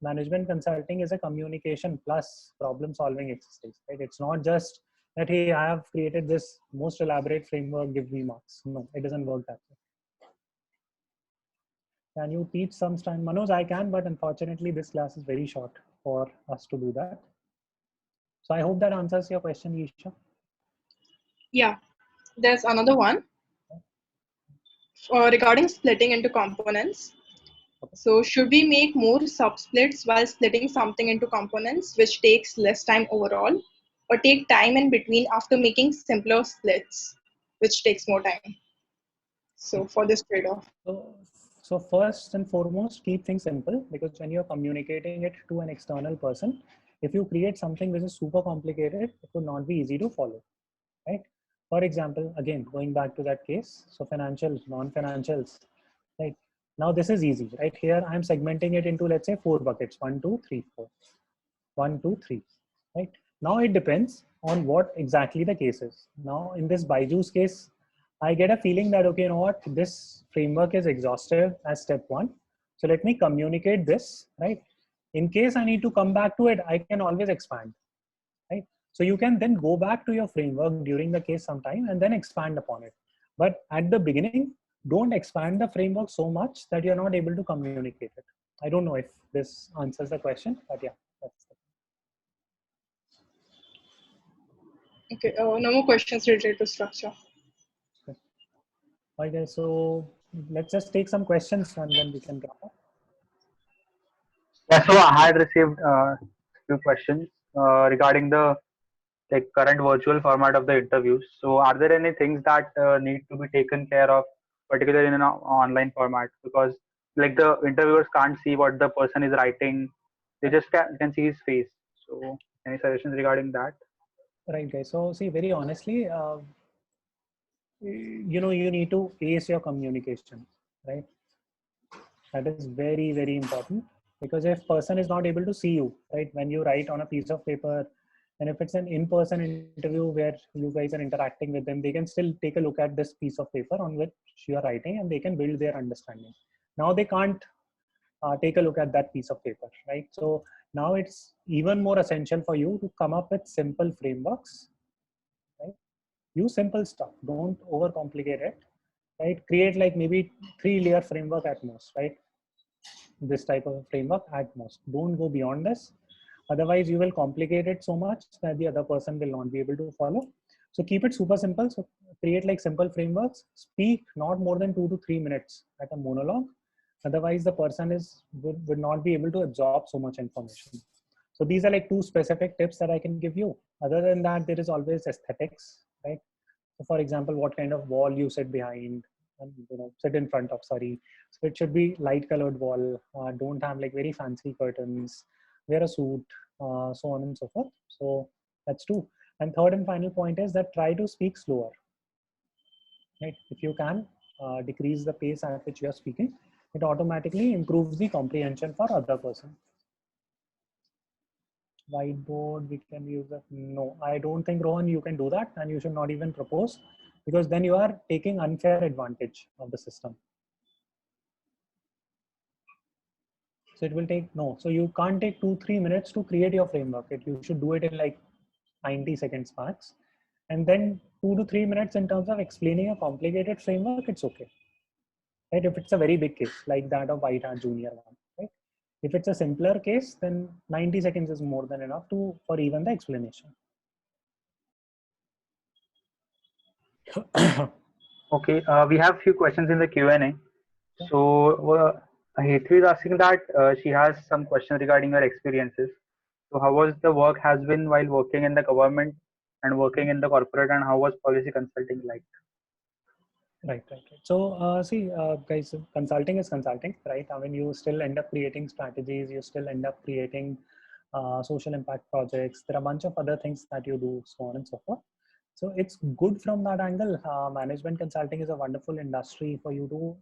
management consulting is a communication plus problem solving exercise, right? It's not just that, hey, I have created this most elaborate framework, give me marks. No, it doesn't work that way. Can you teach some time? Manoj, I can, but unfortunately this class is very short for us to do that. So I hope that answers your question, Isha. Yeah, there's another one regarding splitting into components. So should we make more subsplits while splitting something into components, which takes less time overall, or take time in between after making simpler splits, which takes more time? So for this trade-off. So first and foremost, keep things simple, because when you're communicating it to an external person, if you create something which is super complicated, it would not be easy to follow, right? For example, again, going back to that case, so financials, non-financials, right? Now this is easy, right? Here I'm segmenting it into, let's say, 4 buckets, 1, 2, 3, 4, 1, 2, 3, right? Now it depends on what exactly the case is. Now in this Byju's case, I get a feeling that, okay, you know what, this framework is exhaustive as step 1. So let me communicate this, right? In case I need to come back to it, I can always expand, right? So you can then go back to your framework during the case sometime and then expand upon it. But at the beginning, don't expand the framework so much that you're not able to communicate it. I don't know if this answers the question, but yeah, that's it. Okay, no more questions related to structure. Okay, so let's just take some questions and then we can wrap up. Yeah, so I had received a few questions regarding the like current virtual format of the interviews. So, are there any things that need to be taken care of, particularly in an online format? Because like the interviewers can't see what the person is writing; they just can see his face. So, any suggestions regarding that? Right, guys. So see, very honestly, you need to ace your communication, right? That is very, very important, because if person is not able to see you, right, when you write on a piece of paper, and if it's an in-person interview where you guys are interacting with them, they can still take a look at this piece of paper on which you are writing and they can build their understanding. Now they can't take a look at that piece of paper, right? So now it's even more essential for you to come up with simple frameworks, right? Use simple stuff, don't overcomplicate it, right? Create like maybe 3-layer framework at most, right? This type of framework at most. Don't go beyond this. Otherwise, you will complicate it so much that the other person will not be able to follow. So keep it super simple. So create like simple frameworks. Speak not more than 2 to 3 minutes at a monologue. Otherwise, the person would not be able to absorb so much information. So these are like 2 specific tips that I can give you. Other than that, there is always aesthetics, right? So for example, what kind of wall you sit behind, sit in front of, sorry. So it should be light colored wall. Don't have like very fancy curtains. Wear a suit, so on and so forth. So that's 2. And third and final point is that try to speak slower, right? If you can decrease the pace at which you are speaking, it automatically improves the comprehension for other person. Whiteboard, we can use that. No, I don't think, Rohan, you can do that, and you should not even propose, because then you are taking unfair advantage of the system. So it will take, no, so you can't take 2-3 minutes to create your framework. You should do it in like 90 seconds max. And then 2 to 3 minutes in terms of explaining a complicated framework, it's okay. Right? If it's a very big case like that of White Hat Junior one, right? If it's a simpler case, then 90 seconds is more than enough for even the explanation. Okay, we have few questions in the Q&A. So, Hetri is asking that she has some questions regarding her experiences. So, how was the work has been while working in the government and working in the corporate, and how was policy consulting like? Right. So, see, guys, consulting is consulting, right? I mean, you still end up creating strategies, you still end up creating social impact projects. There are a bunch of other things that you do, so on and so forth. So it's good from that angle. Management consulting is a wonderful industry for you to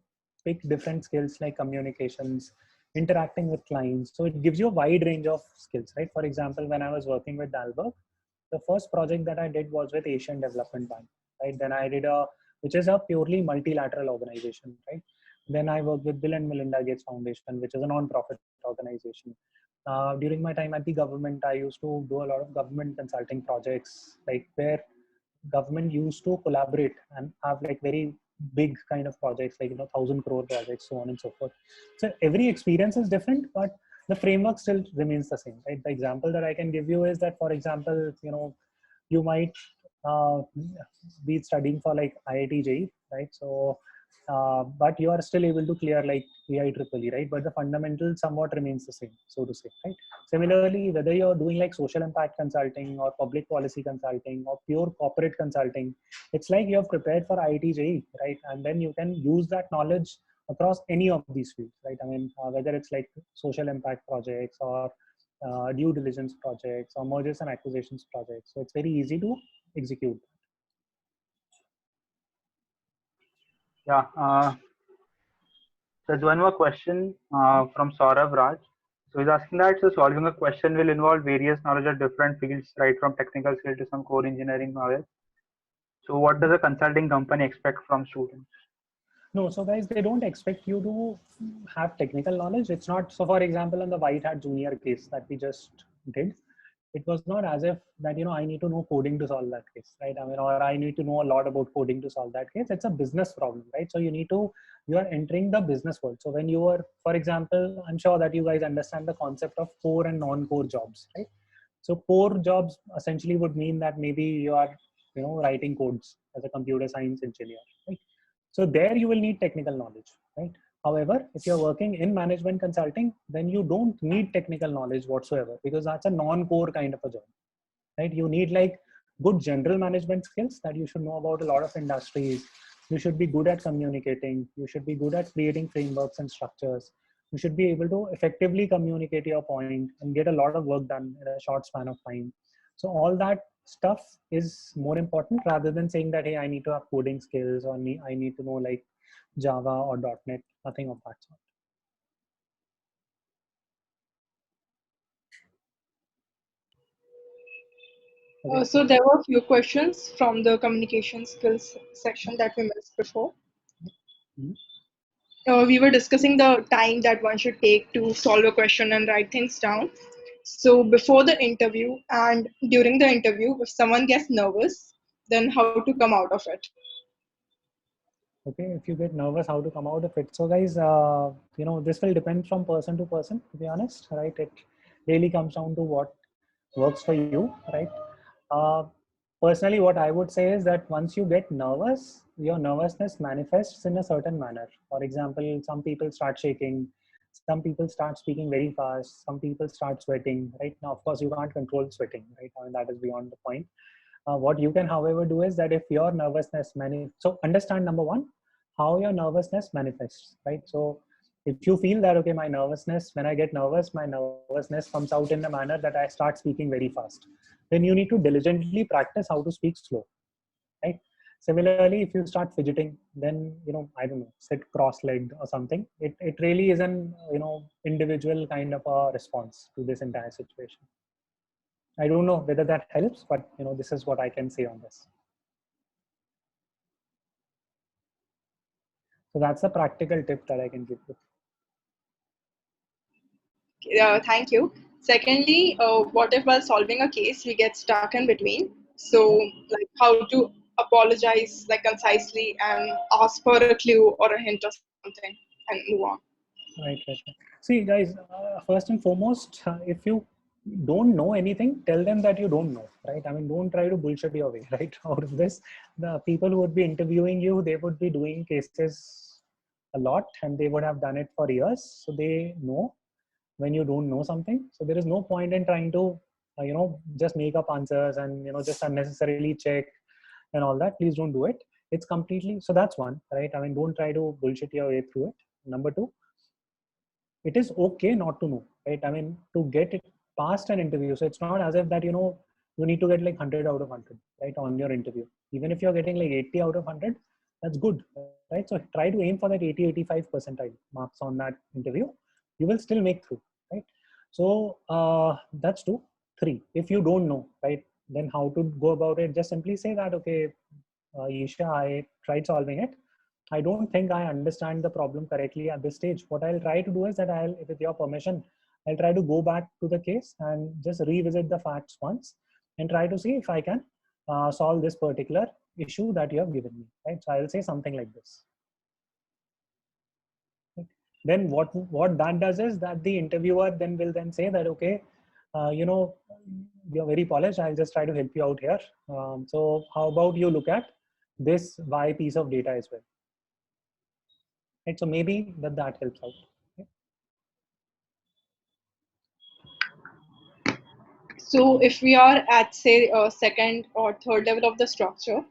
pick different skills like communications, interacting with clients. So it gives you a wide range of skills, right? For example, when I was working with Dalberg, the first project that I did was with Asian Development Bank, right? Then I did which is a purely multilateral organization, right? Then I worked with Bill and Melinda Gates Foundation, which is a non-profit organization. During my time at the government, I used to do a lot of government consulting projects, like where government used to collaborate and have like very big kind of projects, like 1,000 crore projects, so on and so forth. So every experience is different, but the framework still remains the same, right? The example that I can give you is that, for example, you might uh, be studying for like IIT JEE, right? So but you are still able to clear like IEEE, right? But the fundamental somewhat remains the same, so to say, right? Similarly, whether you're doing like social impact consulting or public policy consulting or pure corporate consulting, it's like you have prepared for IIT JEE, right? And then you can use that knowledge across any of these fields, right? I mean, whether it's like social impact projects or due diligence projects or mergers and acquisitions projects. So it's very easy to execute. Yeah. There's one more question from Saurav Raj. So he's asking that, so solving a question will involve various knowledge of different fields, right from technical skill to some core engineering knowledge. So what does a consulting company expect from students? No, so guys, they don't expect you to have technical knowledge. It's not, so for example, on the white hat junior case that we just did, it was not as if that, I need to know coding to solve that case, right? I mean, or I need to know a lot about coding to solve that case. It's a business problem, right? So you are entering the business world. So when you are, for example, I'm sure that you guys understand the concept of core and non-core jobs, right? So core jobs essentially would mean that maybe you are, writing codes as a computer science engineer, right? So there you will need technical knowledge, right? However, if you're working in management consulting, then you don't need technical knowledge whatsoever, because that's a non-core kind of a job, right? You need like good general management skills, that you should know about a lot of industries. You should be good at communicating. You should be good at creating frameworks and structures. You should be able to effectively communicate your point and get a lot of work done in a short span of time. So all that stuff is more important, rather than saying that, hey, I need to have coding skills, or I need to know like Java or .NET, nothing of that sort. Okay. So there were a few questions from the communication skills section that we missed before. Mhm. We were discussing the time that one should take to solve a question and write things down. So before the interview and during the interview, if someone gets nervous, then how to come out of it? Okay, if you get nervous, how to come out of it. So guys, this will depend from person to person, to be honest, right? It really comes down to what works for you, right? Uh, Personally, what I would say is that once you get nervous, your nervousness manifests in a certain manner. For example, some people start shaking, some people start speaking very fast, some people start sweating, right? Now, of course, you can't control sweating, right? I mean, that is beyond the point. What you can, however, do is that if your nervousness so understand, number one, how your nervousness manifests, right? So if you feel that, okay, my nervousness, when I get nervous, my nervousness comes out in a manner that I start speaking very fast, then you need to diligently practice how to speak slow, right? Similarly, if you start fidgeting, then, I don't know, sit cross-legged or something. It really is an, individual kind of a response to this entire situation. I don't know whether that helps, but this is what I can say on this. So that's a practical tip that I can give you. Thank you. Secondly, what if while solving a case we get stuck in between? So, like how to apologize like concisely and ask for a clue or a hint or something and move on. Right. See, guys, first and foremost, if you don't know anything, tell them that you don't know, right? I mean, don't try to bullshit your way, right, out of this. The people who would be interviewing you, they would be doing cases a lot, and they would have done it for years. So they know when you don't know something. So there is no point in trying to, just make up answers and, just unnecessarily check and all that. Please don't do it. It's completely, so that's one, right? I mean, don't try to bullshit your way through it. Number two, it is okay not to know, right? I mean, to get it past an interview. So it's not as if that, you need to get like 100 out of 100, right, on your interview. Even if you're getting like 80 out of 100, that's good, right? So try to aim for that 80, 85 percentile marks on that interview. You will still make through, right? So that's two. Three, if you don't know, right, then how to go about it? Just simply say that, okay, Isha, I tried solving it. I don't think I understand the problem correctly at this stage. What I'll try to do is that with your permission, I'll try to go back to the case and just revisit the facts once and try to see if I can solve this particular issue that you have given me, right? So I'll say something like this. Right? Then what that does is that the interviewer then will then say that, okay, you know, you're very polished. I'll just try to help you out here. So how about you look at this Y piece of data as well, right? So maybe that helps out. Okay? So if we are at say a second or third level of the structure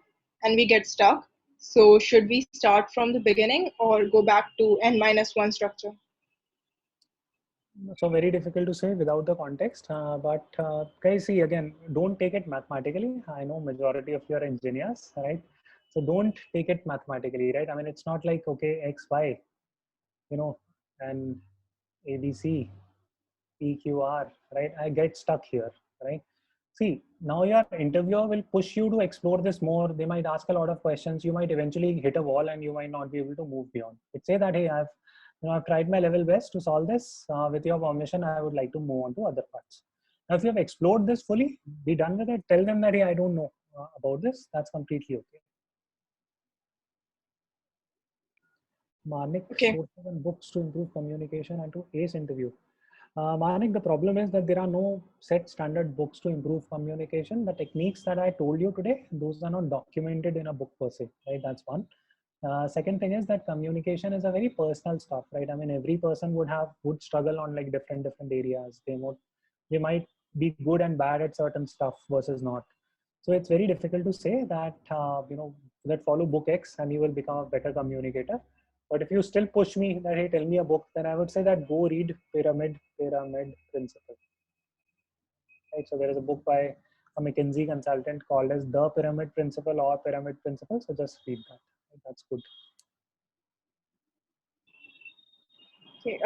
and we get stuck, so should we start from the beginning or go back to n-1 structure? So very difficult to say without the context, but guys, see, again, don't take it mathematically. I know majority of your engineers, right? So don't take it mathematically, right? I mean, it's not like, okay, X, Y, you know, and ABC, PQR, right? I get stuck here, right? See, now your interviewer will push you to explore this more. They might ask a lot of questions. You might eventually hit a wall and you might not be able to move beyond. But say that, hey, I've tried my level best to solve this. With your permission, I would like to move on to other parts. Now, if you have explored this fully, be done with it. Tell them that, hey, I don't know about this. That's completely okay. Manik, Okay. sources and books to improve communication and to ace interview. Manik, the problem is that there are no set standard books to improve communication. The techniques that I told you today, those are not documented in a book per se, right? That's one. Second thing is that communication is a very personal stuff, right? I mean, every person would struggle on like different areas. They might be good and bad at certain stuff versus not. So it's very difficult to say that that follow book X and you will become a better communicator. But if you still push me that, hey, tell me a book, then I would say that go read Pyramid Principle. Right? So there is a book by a McKinsey consultant called as The Pyramid Principle or Pyramid Principle. So just read that. Right? That's good. Okay.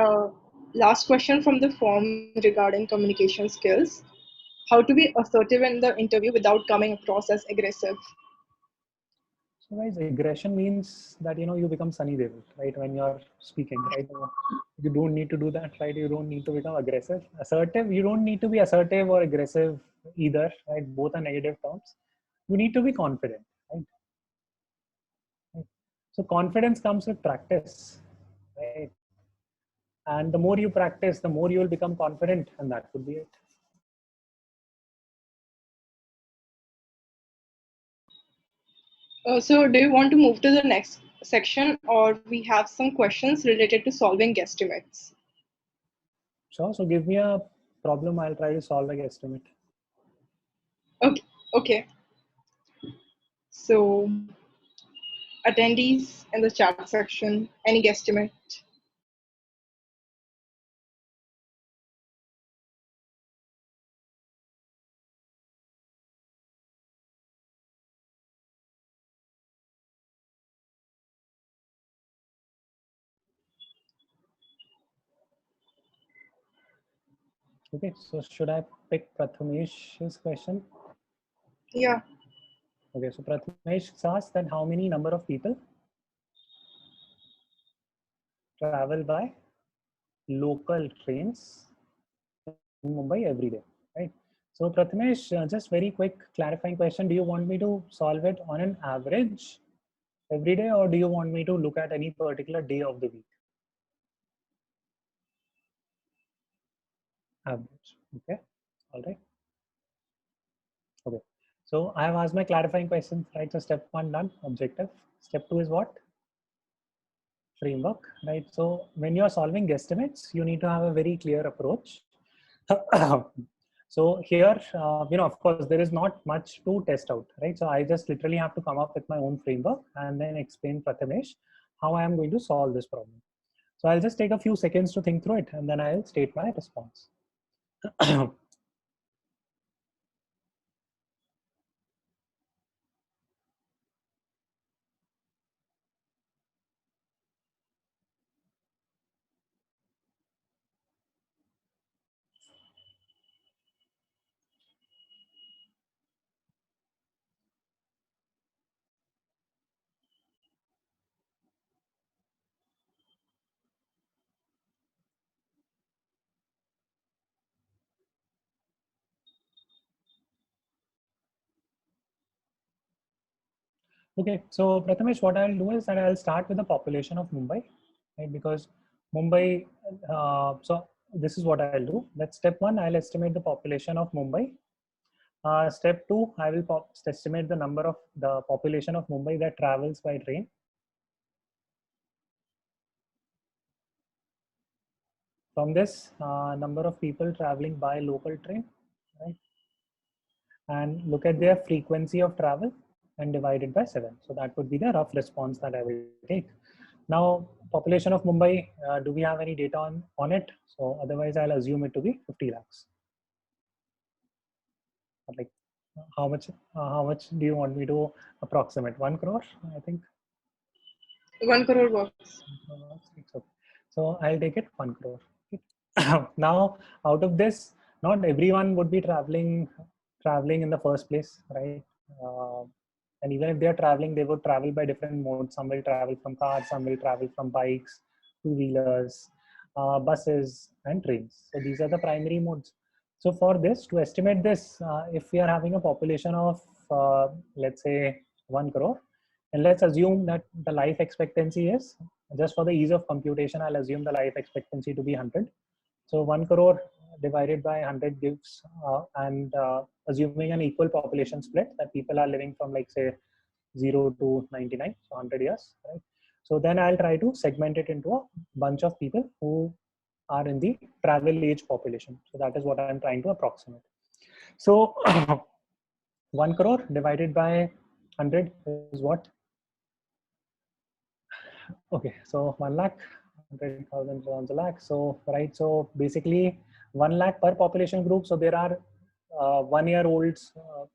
Last question from the form regarding communication skills. How to be assertive in the interview without coming across as aggressive? So guys, aggression means that you become Sunny Devil, right? When you're speaking, right? You don't need to do that, right? You don't need to become aggressive. Assertive, you don't need to be assertive or aggressive either, right? Both are negative terms. You need to be confident, right? So confidence comes with practice, right? And the more you practice, the more you will become confident, and that would be it. So do you want to move to the next section, or we have some questions related to solving guesstimates? Sure. So give me a problem. I'll try to solve a guesstimate. Okay. Okay. So attendees in the chat section, any guesstimate? Okay. So should I pick Prathamesh's question? Yeah. Okay. So Prathamesh asked that how many number of people travel by local trains in Mumbai every day, right? So Prathamesh, just very quick clarifying question. Do you want me to solve it on an average every day, or do you want me to look at any particular day of the week? Average. Okay. All right. Okay. So I have asked my clarifying questions, right? So step one done, objective. Step two is what? Framework, right? So when you're solving guesstimates, you need to have a very clear approach. So here, of course, there is not much to test out, right? So I just literally have to come up with my own framework and then explain Prathamesh how I am going to solve this problem. So I'll just take a few seconds to think through it and then I'll state my response. Okay, so Prathamesh, what I'll do is that I'll start with the population of Mumbai, right? Because Mumbai, so this is what I'll do. That's step one, I'll estimate the population of Mumbai. Step two, I will estimate the number of the population of Mumbai that travels by train. From this, number of people traveling by local train, right? And look at their frequency of travel and divide it by 7. So that would be the rough response that I will take. Now, population of Mumbai, do we have any data on it? So otherwise, I'll assume it to be 50 lakhs. Like, how much do you want me to approximate? 1 crore, I think. 1 crore works. So I'll take it 1 crore. Now, out of this, not everyone would be traveling in the first place, right? And even if they are traveling, they would travel by different modes. Some will travel from cars, some will travel from bikes, two-wheelers, buses, and trains. So these are the primary modes. So for this, to estimate this, if we are having a population of, let's say, 1 crore, and let's assume that the life expectancy is, just for the ease of computation, I'll assume the life expectancy to be 100. So 1 crore divided by 100 gives, and assuming an equal population split, that people are living from, like, say, 0 to 99, so 100 years, right? So then I'll try to segment it into a bunch of people who are in the travel age population. So that is what I'm trying to approximate. So 1 crore divided by 100 is what? Okay, so 1 lakh, 100,000 rounds a lakh. So, right, so basically 1 lakh per population group. So there are 1 year olds,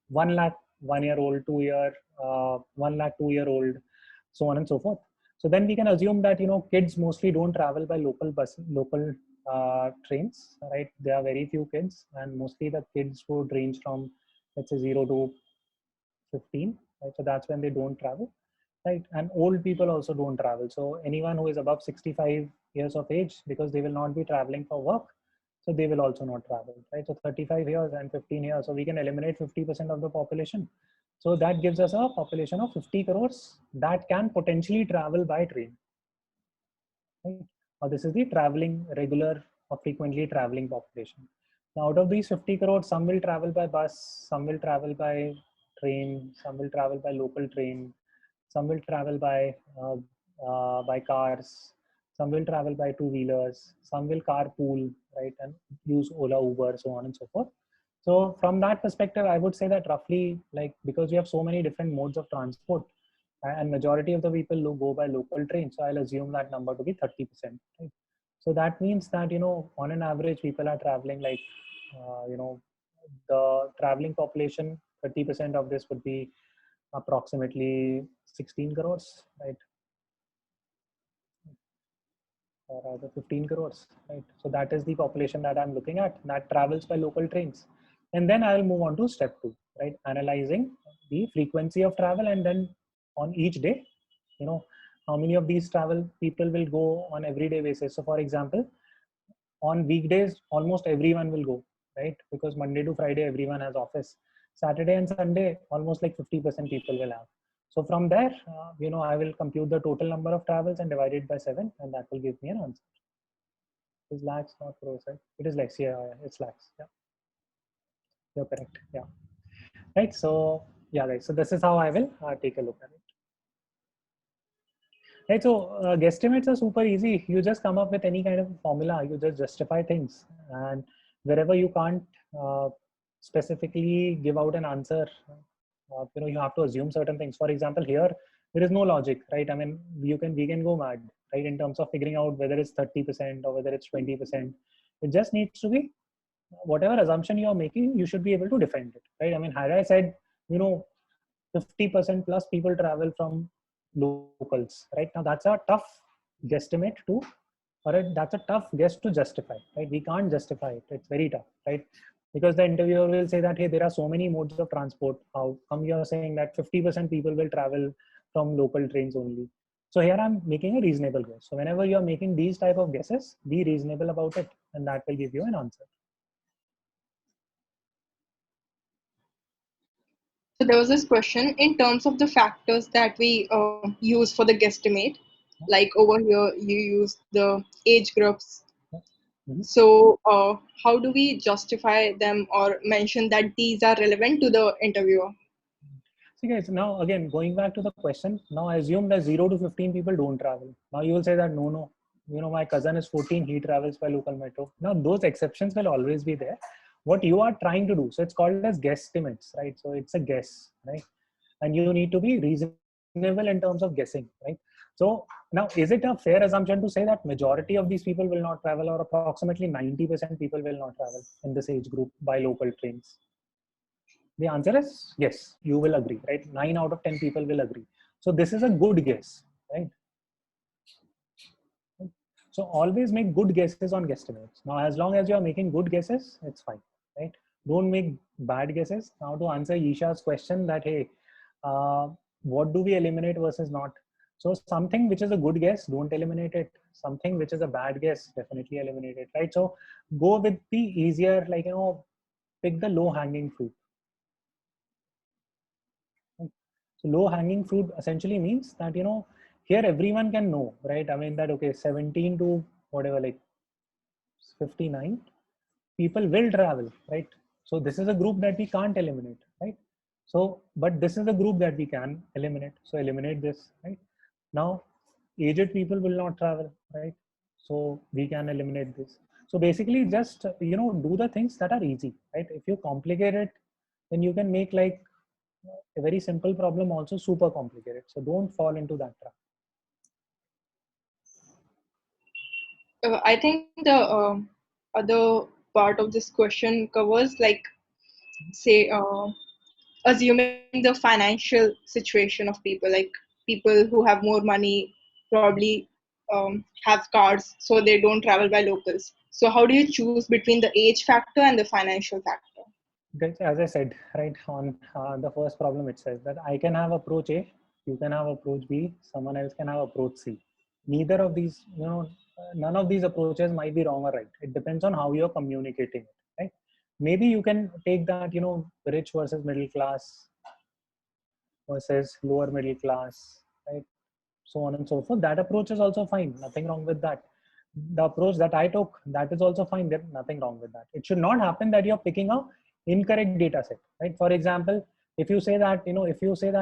1 lakh 1 year old, 2 year, 1 lakh 2 year old, so on and so forth. So then we can assume that, kids mostly don't travel by local trains, right? There are very few kids, and mostly the kids would range from, let's say, 0 to 15, right? So that's when they don't travel, right? And old people also don't travel. So anyone who is above 65 years of age, because they will not be traveling for work, so they will also not travel, right? So 35 years and 15 years, so we can eliminate 50% of the population. So that gives us a population of 50 crores that can potentially travel by train, right? Now this is the traveling, regular or frequently traveling population. Now out of these 50 crores, some will travel by bus, some will travel by train, some will travel by local train, some will travel by cars, some will travel by two-wheelers, some will carpool, right, and use Ola, Uber, so on and so forth. So from that perspective, I would say that roughly, like, because we have so many different modes of transport, and majority of the people who go by local train, so I'll assume that number to be 30%, right? So that means that, on an average, people are traveling, like, the traveling population, 30% of this would be approximately 16 crores, right? Or rather 15 crores, right? So that is the population that I'm looking at that travels by local trains. And then I'll move on to step 2, right? Analyzing the frequency of travel, and then on each day, how many of these travel people will go on everyday basis. So for example, on weekdays, almost everyone will go, right? Because Monday to Friday, everyone has office. Saturday and Sunday, almost like 50% people will have. So from there, I will compute the total number of travels and divide it by 7, and that will give me an answer. It is lakhs, not crores, right? It is lakhs, yeah, it's lakhs, yeah. You're correct, yeah. Right, so, yeah, right. So this is how I will take a look at it. Right, so guesstimates are super easy. You just come up with any kind of formula. You just justify things, and wherever you can't specifically give out an answer, you have to assume certain things. For example, here there is no logic, right? I mean, we can go mad, right, in terms of figuring out whether it's 30% or whether it's 20%. It just needs to be whatever assumption you are making. You should be able to defend it, right? I mean, had I said, 50% plus people travel from locals, right? Now that's a tough guesstimate to, or that's a tough guess to justify, right? We can't justify it. It's very tough, right? Because the interviewer will say that, hey, there are so many modes of transport. How come you're saying that 50% people will travel from local trains only? So here I'm making a reasonable guess. So whenever you're making these type of guesses, be reasonable about it, and that will give you an answer. So there was this question in terms of the factors that we use for the guesstimate, like over here you use the age groups. Mhm. So how do we justify them or mention that these are relevant to the interviewer? See guys, now again, going back to the question, now assume that 0 to 15 people don't travel. Now you will say that no, my cousin is 14, he travels by local metro. Now those exceptions will always be there. What you are trying to do, so it's called as guesstimates, right? So it's a guess, right? And you need to be reasonable in terms of guessing, right? So now, is it a fair assumption to say that majority of these people will not travel, or approximately 90% people will not travel in this age group by local trains? The answer is yes, you will agree, right? 9 out of 10 people will agree. So this is a good guess, right? So always make good guesses on guesstimates. Now, as long as you are making good guesses, it's fine, right? Don't make bad guesses. Now, to answer Isha's question that, hey, what do we eliminate versus not? So something which is a good guess, don't eliminate it. Something which is a bad guess, definitely eliminate it, right? So go with the easier, like, pick the low hanging fruit. So low hanging fruit essentially means that, here everyone can know, right? I mean that, okay, 17 to whatever, like 59 people will travel, right? So this is a group that we can't eliminate, right? So, but this is a group that we can eliminate. So eliminate this, right? Now, aged people will not travel, right? So we can eliminate this. So basically just, do the things that are easy, right? If you complicate it, then you can make like a very simple problem also super complicated. So don't fall into that trap. I think the other part of this question covers like, say, assuming the financial situation of people, like people who have more money probably have cars, so they don't travel by locals. So how do you choose between the age factor and the financial factor? Guys, as I said, right on the first problem, it says that I can have approach A, you can have approach B, someone else can have approach C. Neither of these, none of these approaches might be wrong or right. It depends on how you're communicating it, right? Maybe you can take that, rich versus middle class versus lower middle class, right? So on and so forth. That approach is also fine. Nothing wrong with that. The approach that I took, that is also fine. There's nothing wrong with that. It should not happen that you're picking a incorrect data set, right? For example, if you say that,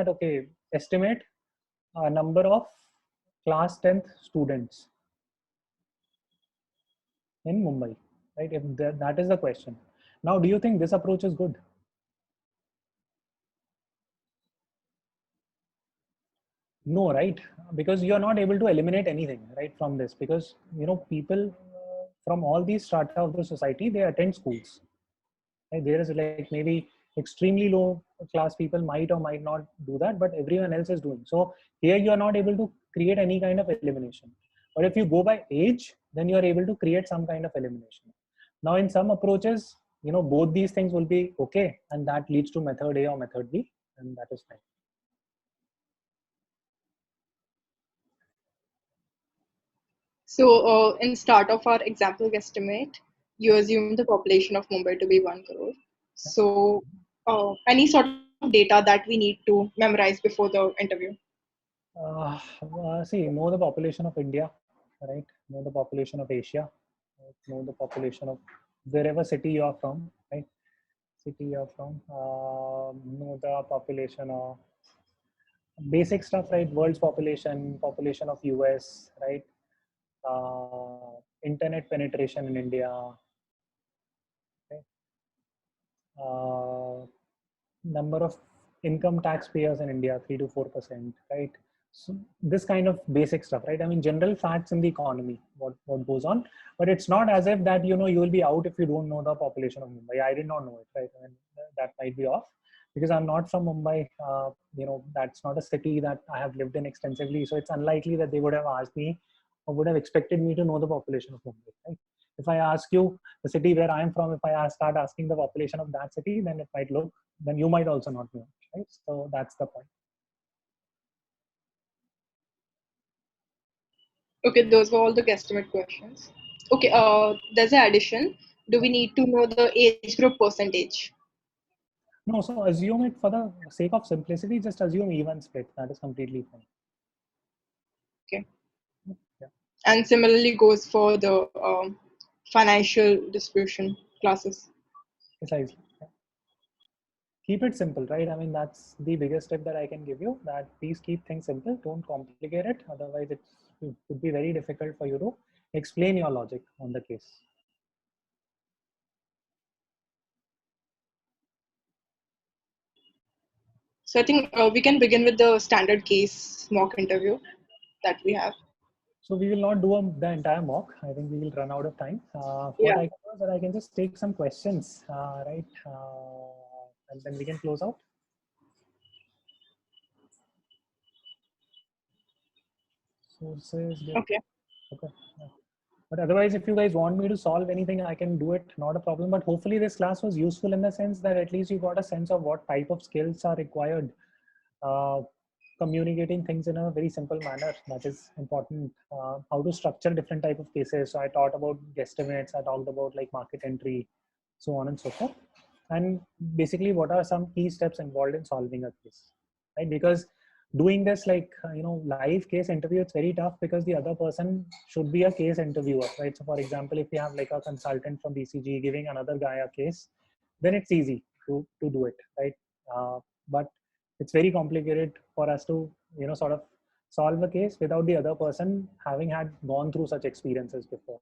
okay, estimate a number of class 10th students in Mumbai, right? If that is the question. Now, do you think this approach is good? No, right? Because you're not able to eliminate anything, right, from this, because people from all these strata of the society, they attend schools, right? There is like maybe extremely low class people might or might not do that, but everyone else is doing. So here you are not able to create any kind of elimination. But if you go by age, then you are able to create some kind of elimination. Now in some approaches, both these things will be okay, and that leads to method A or method B, and that is fine. So in start of our example guesstimate, you assume the population of Mumbai to be 1 crore. So any sort of data that we need to memorize before the interview? See, know the population of India, right? Know the population of Asia, right? Know the population of wherever city you are from, right? City you are from. Know the population of basic stuff, right? World's population, population of US, right? Internet penetration in India, right? Uh, Number of income taxpayers in India, 3 to 4%, right? So this kind of basic stuff, right? I mean, general facts in the economy, what goes on, but it's not as if that, you will be out if you don't know the population of Mumbai. I did not know it, right? I mean, that might be off because I'm not from Mumbai. That's not a city that I have lived in extensively. So it's unlikely that they would have asked me or would have expected me to know the population of Mumbai, right? If I ask you the city where I'm from, if I start asking the population of that city, then it might look, then you might also not know, right? So that's the point. Okay, those were all the guesstimate questions. Okay, there's an addition. Do we need to know the age group percentage? No, so assume it for the sake of simplicity, just assume even split. That is completely fine. Okay. Yeah. And similarly goes for the financial distribution classes. Precisely. Yeah. Keep it simple, right? I mean, that's the biggest tip that I can give you, that please keep things simple. Don't complicate it. Otherwise, it would be very difficult for you to explain your logic on the case. So I think we can begin with the standard case mock interview that we have. So we will not do the entire mock. I think we will run out of time. What Yeah. I can do is that I can just take some questions, right? And then we can close out. Sources. Okay. Okay. Yeah. But otherwise, if you guys want me to solve anything, I can do it. Not a problem. But hopefully this class was useful in the sense that at least you got a sense of what type of skills are required. Uh, communicating things in a very simple manner, that is important. How to structure different type of cases. So I taught about guesstimates, I talked about like market entry, so on and so forth. And basically what are some key steps involved in solving a case, right? Because doing this like live case interview, it's very tough because the other person should be a case interviewer, right? So for example, if you have like a consultant from BCG giving another guy a case, then it's easy to do it, right? But it's very complicated for us to sort of solve a case without the other person having had gone through such experiences before.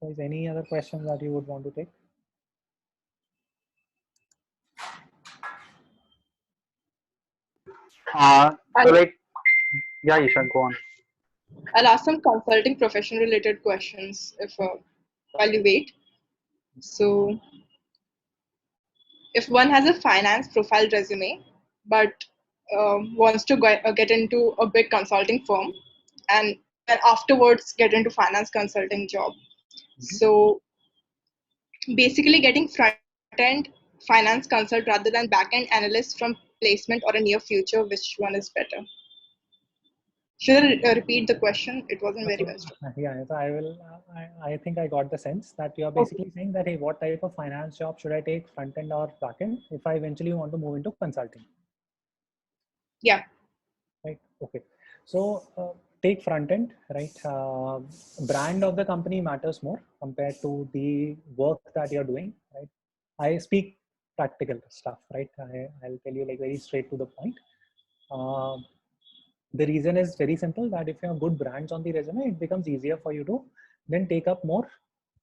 So is any other questions that you would want to take? So like, yeah, Ishan, go on. I'll ask some consulting profession related questions if while you wait. So if one has a finance profile resume but wants to get into a big consulting firm and then afterwards get into finance consulting job, so basically getting front end finance consult rather than back end analyst from placement or a near future, which one is better? Should I repeat the question? It wasn't very well structured. Yeah, so I will. I think I got the sense that you are Okay. basically saying that, hey, what type of finance job should I take, front end or back end, if I eventually want to move into consulting? Yeah. Right. Okay. So take front end, right? Brand of the company matters more compared to the work that you're doing, right? I speak practical stuff, right? I'll tell you like very straight to the point. The reason is very simple, that if you have good brands on the resume, it becomes easier for you to then take up more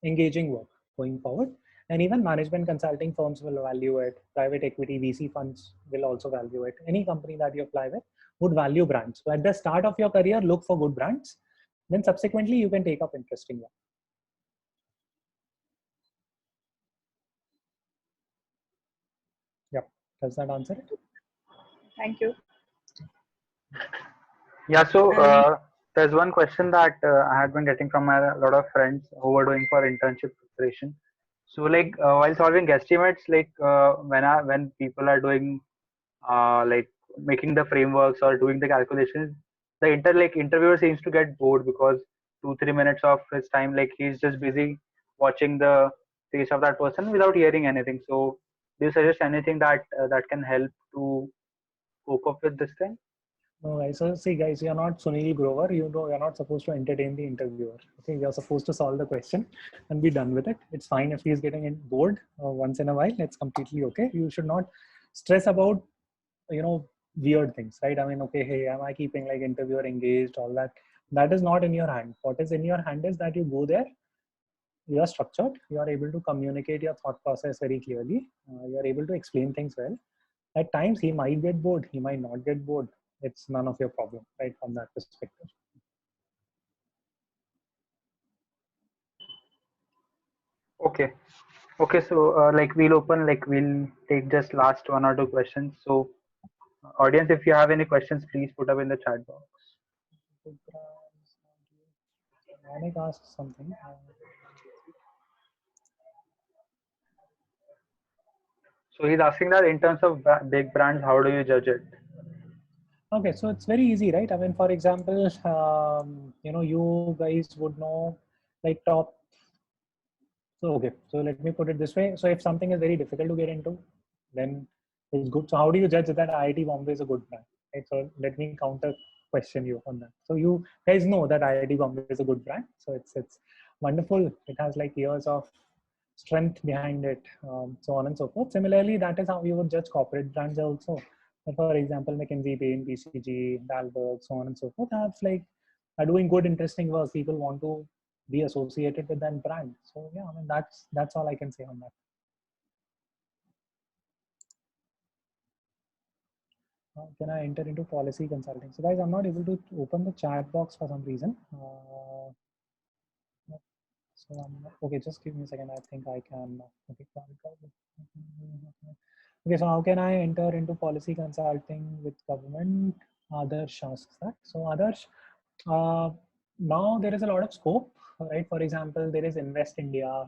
engaging work going forward. And even management consulting firms will value it. Private equity, VC funds will also value it. Any company that you apply with would value brands. So at the start of your career, look for good brands. Then subsequently, you can take up interesting work. Yep. Does that answer it? Thank you. Yeah, so there's one question that I had been getting from a lot of friends who were doing for internship preparation. So like while solving estimates, like when people are doing like making the frameworks or doing the calculations, the interviewer seems to get bored because 2-3 minutes of his time, like he's just busy watching the face of that person without hearing anything. So do you suggest anything that that can help to cope up with this thing? No, guys. So see, guys, you're not Sunil Grover. You're not supposed to entertain the interviewer. Okay, you're supposed to solve the question and be done with it. It's fine if he's getting bored once in a while. It's completely okay. You should not stress about weird things, right? I mean, okay, hey, am I keeping like interviewer engaged? All that. That is not in your hand. What is in your hand is that you go there. You are structured. You are able to communicate your thought process very clearly. You are able to explain things well. At times he might get bored, he might not get bored. It's none of your problem, right? From that perspective. Okay. Okay, so like we'll take just last 1 or 2 questions. So audience, if you have any questions, please put up in the chat box. Manik asked something. So he's asking that in terms of big brands, how do you judge it? Okay, so it's very easy, right? I mean, for example, you guys would know like top So, okay, so let me put it this way. So if something is very difficult to get into, then it's good. So how do you judge that IIT Bombay is a good brand? Right? So let me counter question you on that. So you guys know that IIT Bombay is a good brand. So it's wonderful. It has like years of strength behind it, so on and so forth. Similarly, that is how you would judge corporate brands also. For example, McKinsey, Bain, BCG, Dalberg, so on and so forth. That's like are doing good, interesting work. People want to be associated with that brand. So yeah, I mean that's all I can say on that. Can I enter into policy consulting? So guys, I'm not able to open the chat box for some reason. So okay, just give me a second. I think I can. Okay, okay. So how can I enter into policy consulting with government? Others asks that. So others, uh, now there is a lot of scope, right? For example, there is Invest India,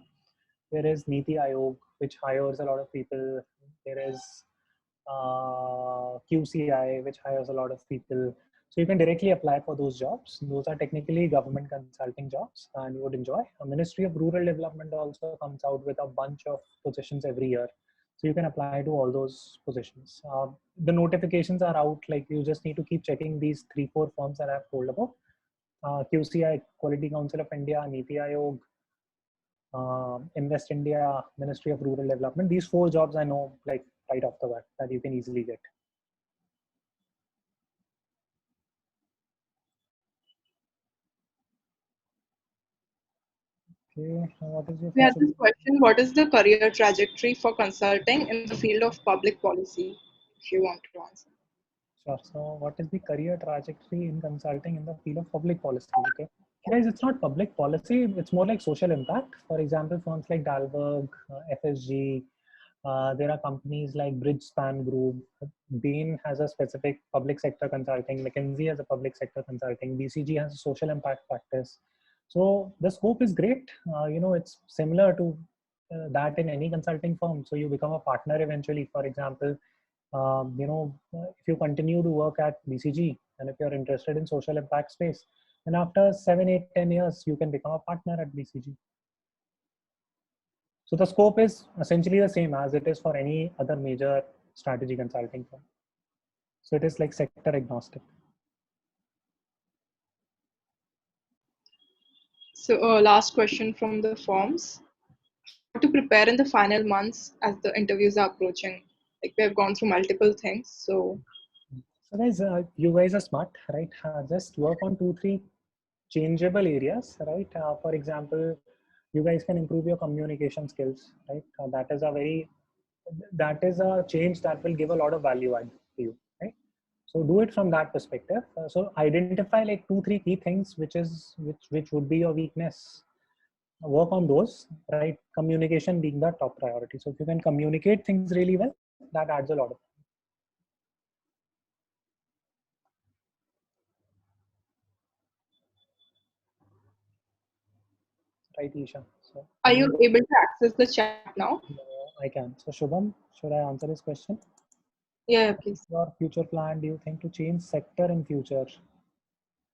there is Niti Aayog, which hires a lot of people. There is QCI, which hires a lot of people. So you can directly apply for those jobs. Those are technically government consulting jobs, and you would enjoy. A Ministry of Rural Development also comes out with a bunch of positions every year. So you can apply to all those positions. The notifications are out. Like you just need to keep checking these 3-4 firms that I've told about. QCI, Quality Council of India, Niti Aayog, Invest India, Ministry of Rural Development. These 4 jobs I know like right off the bat that you can easily get. Okay, what is your We had future? this question: what is the career trajectory for consulting in the field of public policy? If you want to answer. Sure. So what is the career trajectory in consulting in the field of public policy? Okay. Guys, it's not public policy, it's more like social impact. For example, firms like Dalberg, FSG, there are companies like Bridgespan Group. Bain has a specific public sector consulting. McKinsey has a public sector consulting. BCG has a social impact practice. So the scope is great. It's similar to that in any consulting firm. So you become a partner eventually. For example, if you continue to work at BCG and if you're interested in social impact space, then after 7, 8, 10 years, you can become a partner at BCG. So the scope is essentially the same as it is for any other major strategy consulting firm. So it is like sector agnostic. So, last question from the forms: how to prepare in the final months as the interviews are approaching? Like we have gone through multiple things, so Guys, you guys are smart, right? Just work on 2, 3 changeable areas, right? For example, you guys can improve your communication skills, right? That is a change that will give a lot of value add to you, right? So do it from that perspective. So identify like 2, 3 key things which would be your weakness. Work on those, right? Communication being the top priority. So if you can communicate things really well, that adds a lot of. Right, Isha. So are you able to access the chat now? I can. So Shubham, should I answer this question? Yeah, please. Your future plan? Do you think to change sector in future?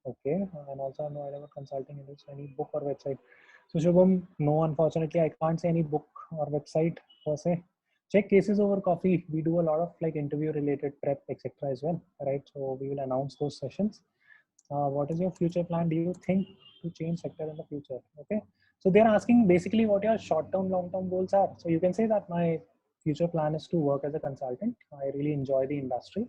Okay, and also no idea about consulting industry, any book or website. So Shubham, no, unfortunately, I can't say any book or website per se. Check Cases Over Coffee. We do a lot of like interview related prep, etc. as well, right? So we will announce those sessions. What is your future plan? Do you think to change sector in the future? Okay, so they're asking basically what your short-term, long-term goals are. So you can say that my future plan is to work as a consultant. I really enjoy the industry.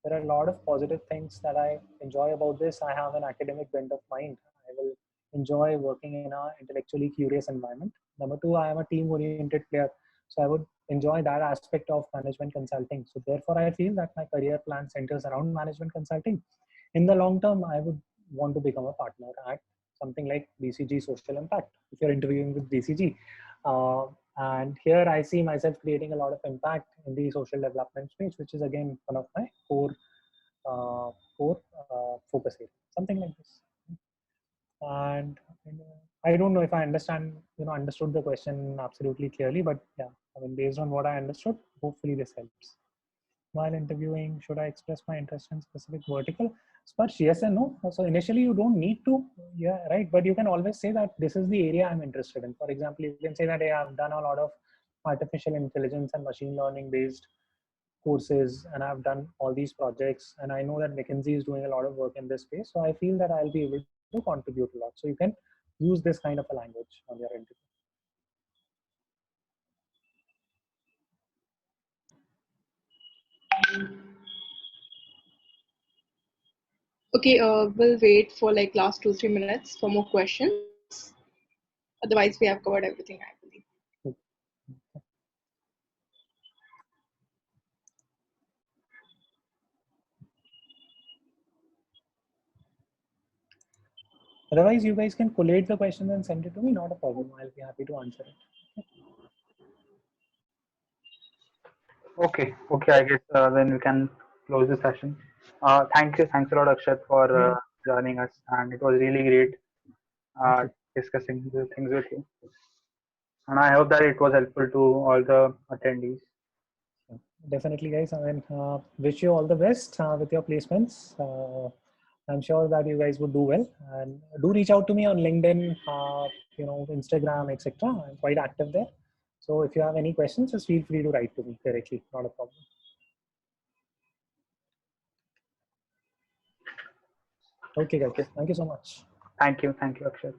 There are a lot of positive things that I enjoy about this. I have an academic bent of mind. I will enjoy working in an intellectually curious environment. Number 2, I am a team oriented player. So I would enjoy that aspect of management consulting. So therefore, I feel that my career plan centers around management consulting. In the long term, I would want to become a partner at something like BCG Social Impact. If you're interviewing with BCG, and here I see myself creating a lot of impact in the social development space, which is again one of my core focus area, something like this. And I don't know if I understood the question absolutely clearly, but yeah, I mean, based on what I understood, hopefully this helps. While interviewing, should I express my interest in specific vertical? Sparsh, yes and no. So initially you don't need to. Yeah, right. But you can always say that this is the area I'm interested in. For example, you can say that, hey, I've done a lot of artificial intelligence and machine learning based courses, and I've done all these projects, and I know that McKinsey is doing a lot of work in this space. So I feel that I'll be able to contribute a lot. So you can use this kind of a language on your interview. Okay, we'll wait for like last 2-3 minutes for more questions. Otherwise, we have covered everything, I believe. Otherwise, you guys can collate the questions and send it to me. Not a problem. I'll be happy to answer it. Okay, okay. I guess then we can close the session. Thank you, thanks a lot, Akshat, for joining us, and it was really great discussing the things with you. And I hope that it was helpful to all the attendees. Definitely, guys. I mean, wish you all the best with your placements. I'm sure that you guys would do well, and do reach out to me on LinkedIn, Instagram, etc. I'm quite active there. So if you have any questions, just feel free to write to me directly. Not a problem. Okay, guys. Thank you so much. Thank you, Akshat.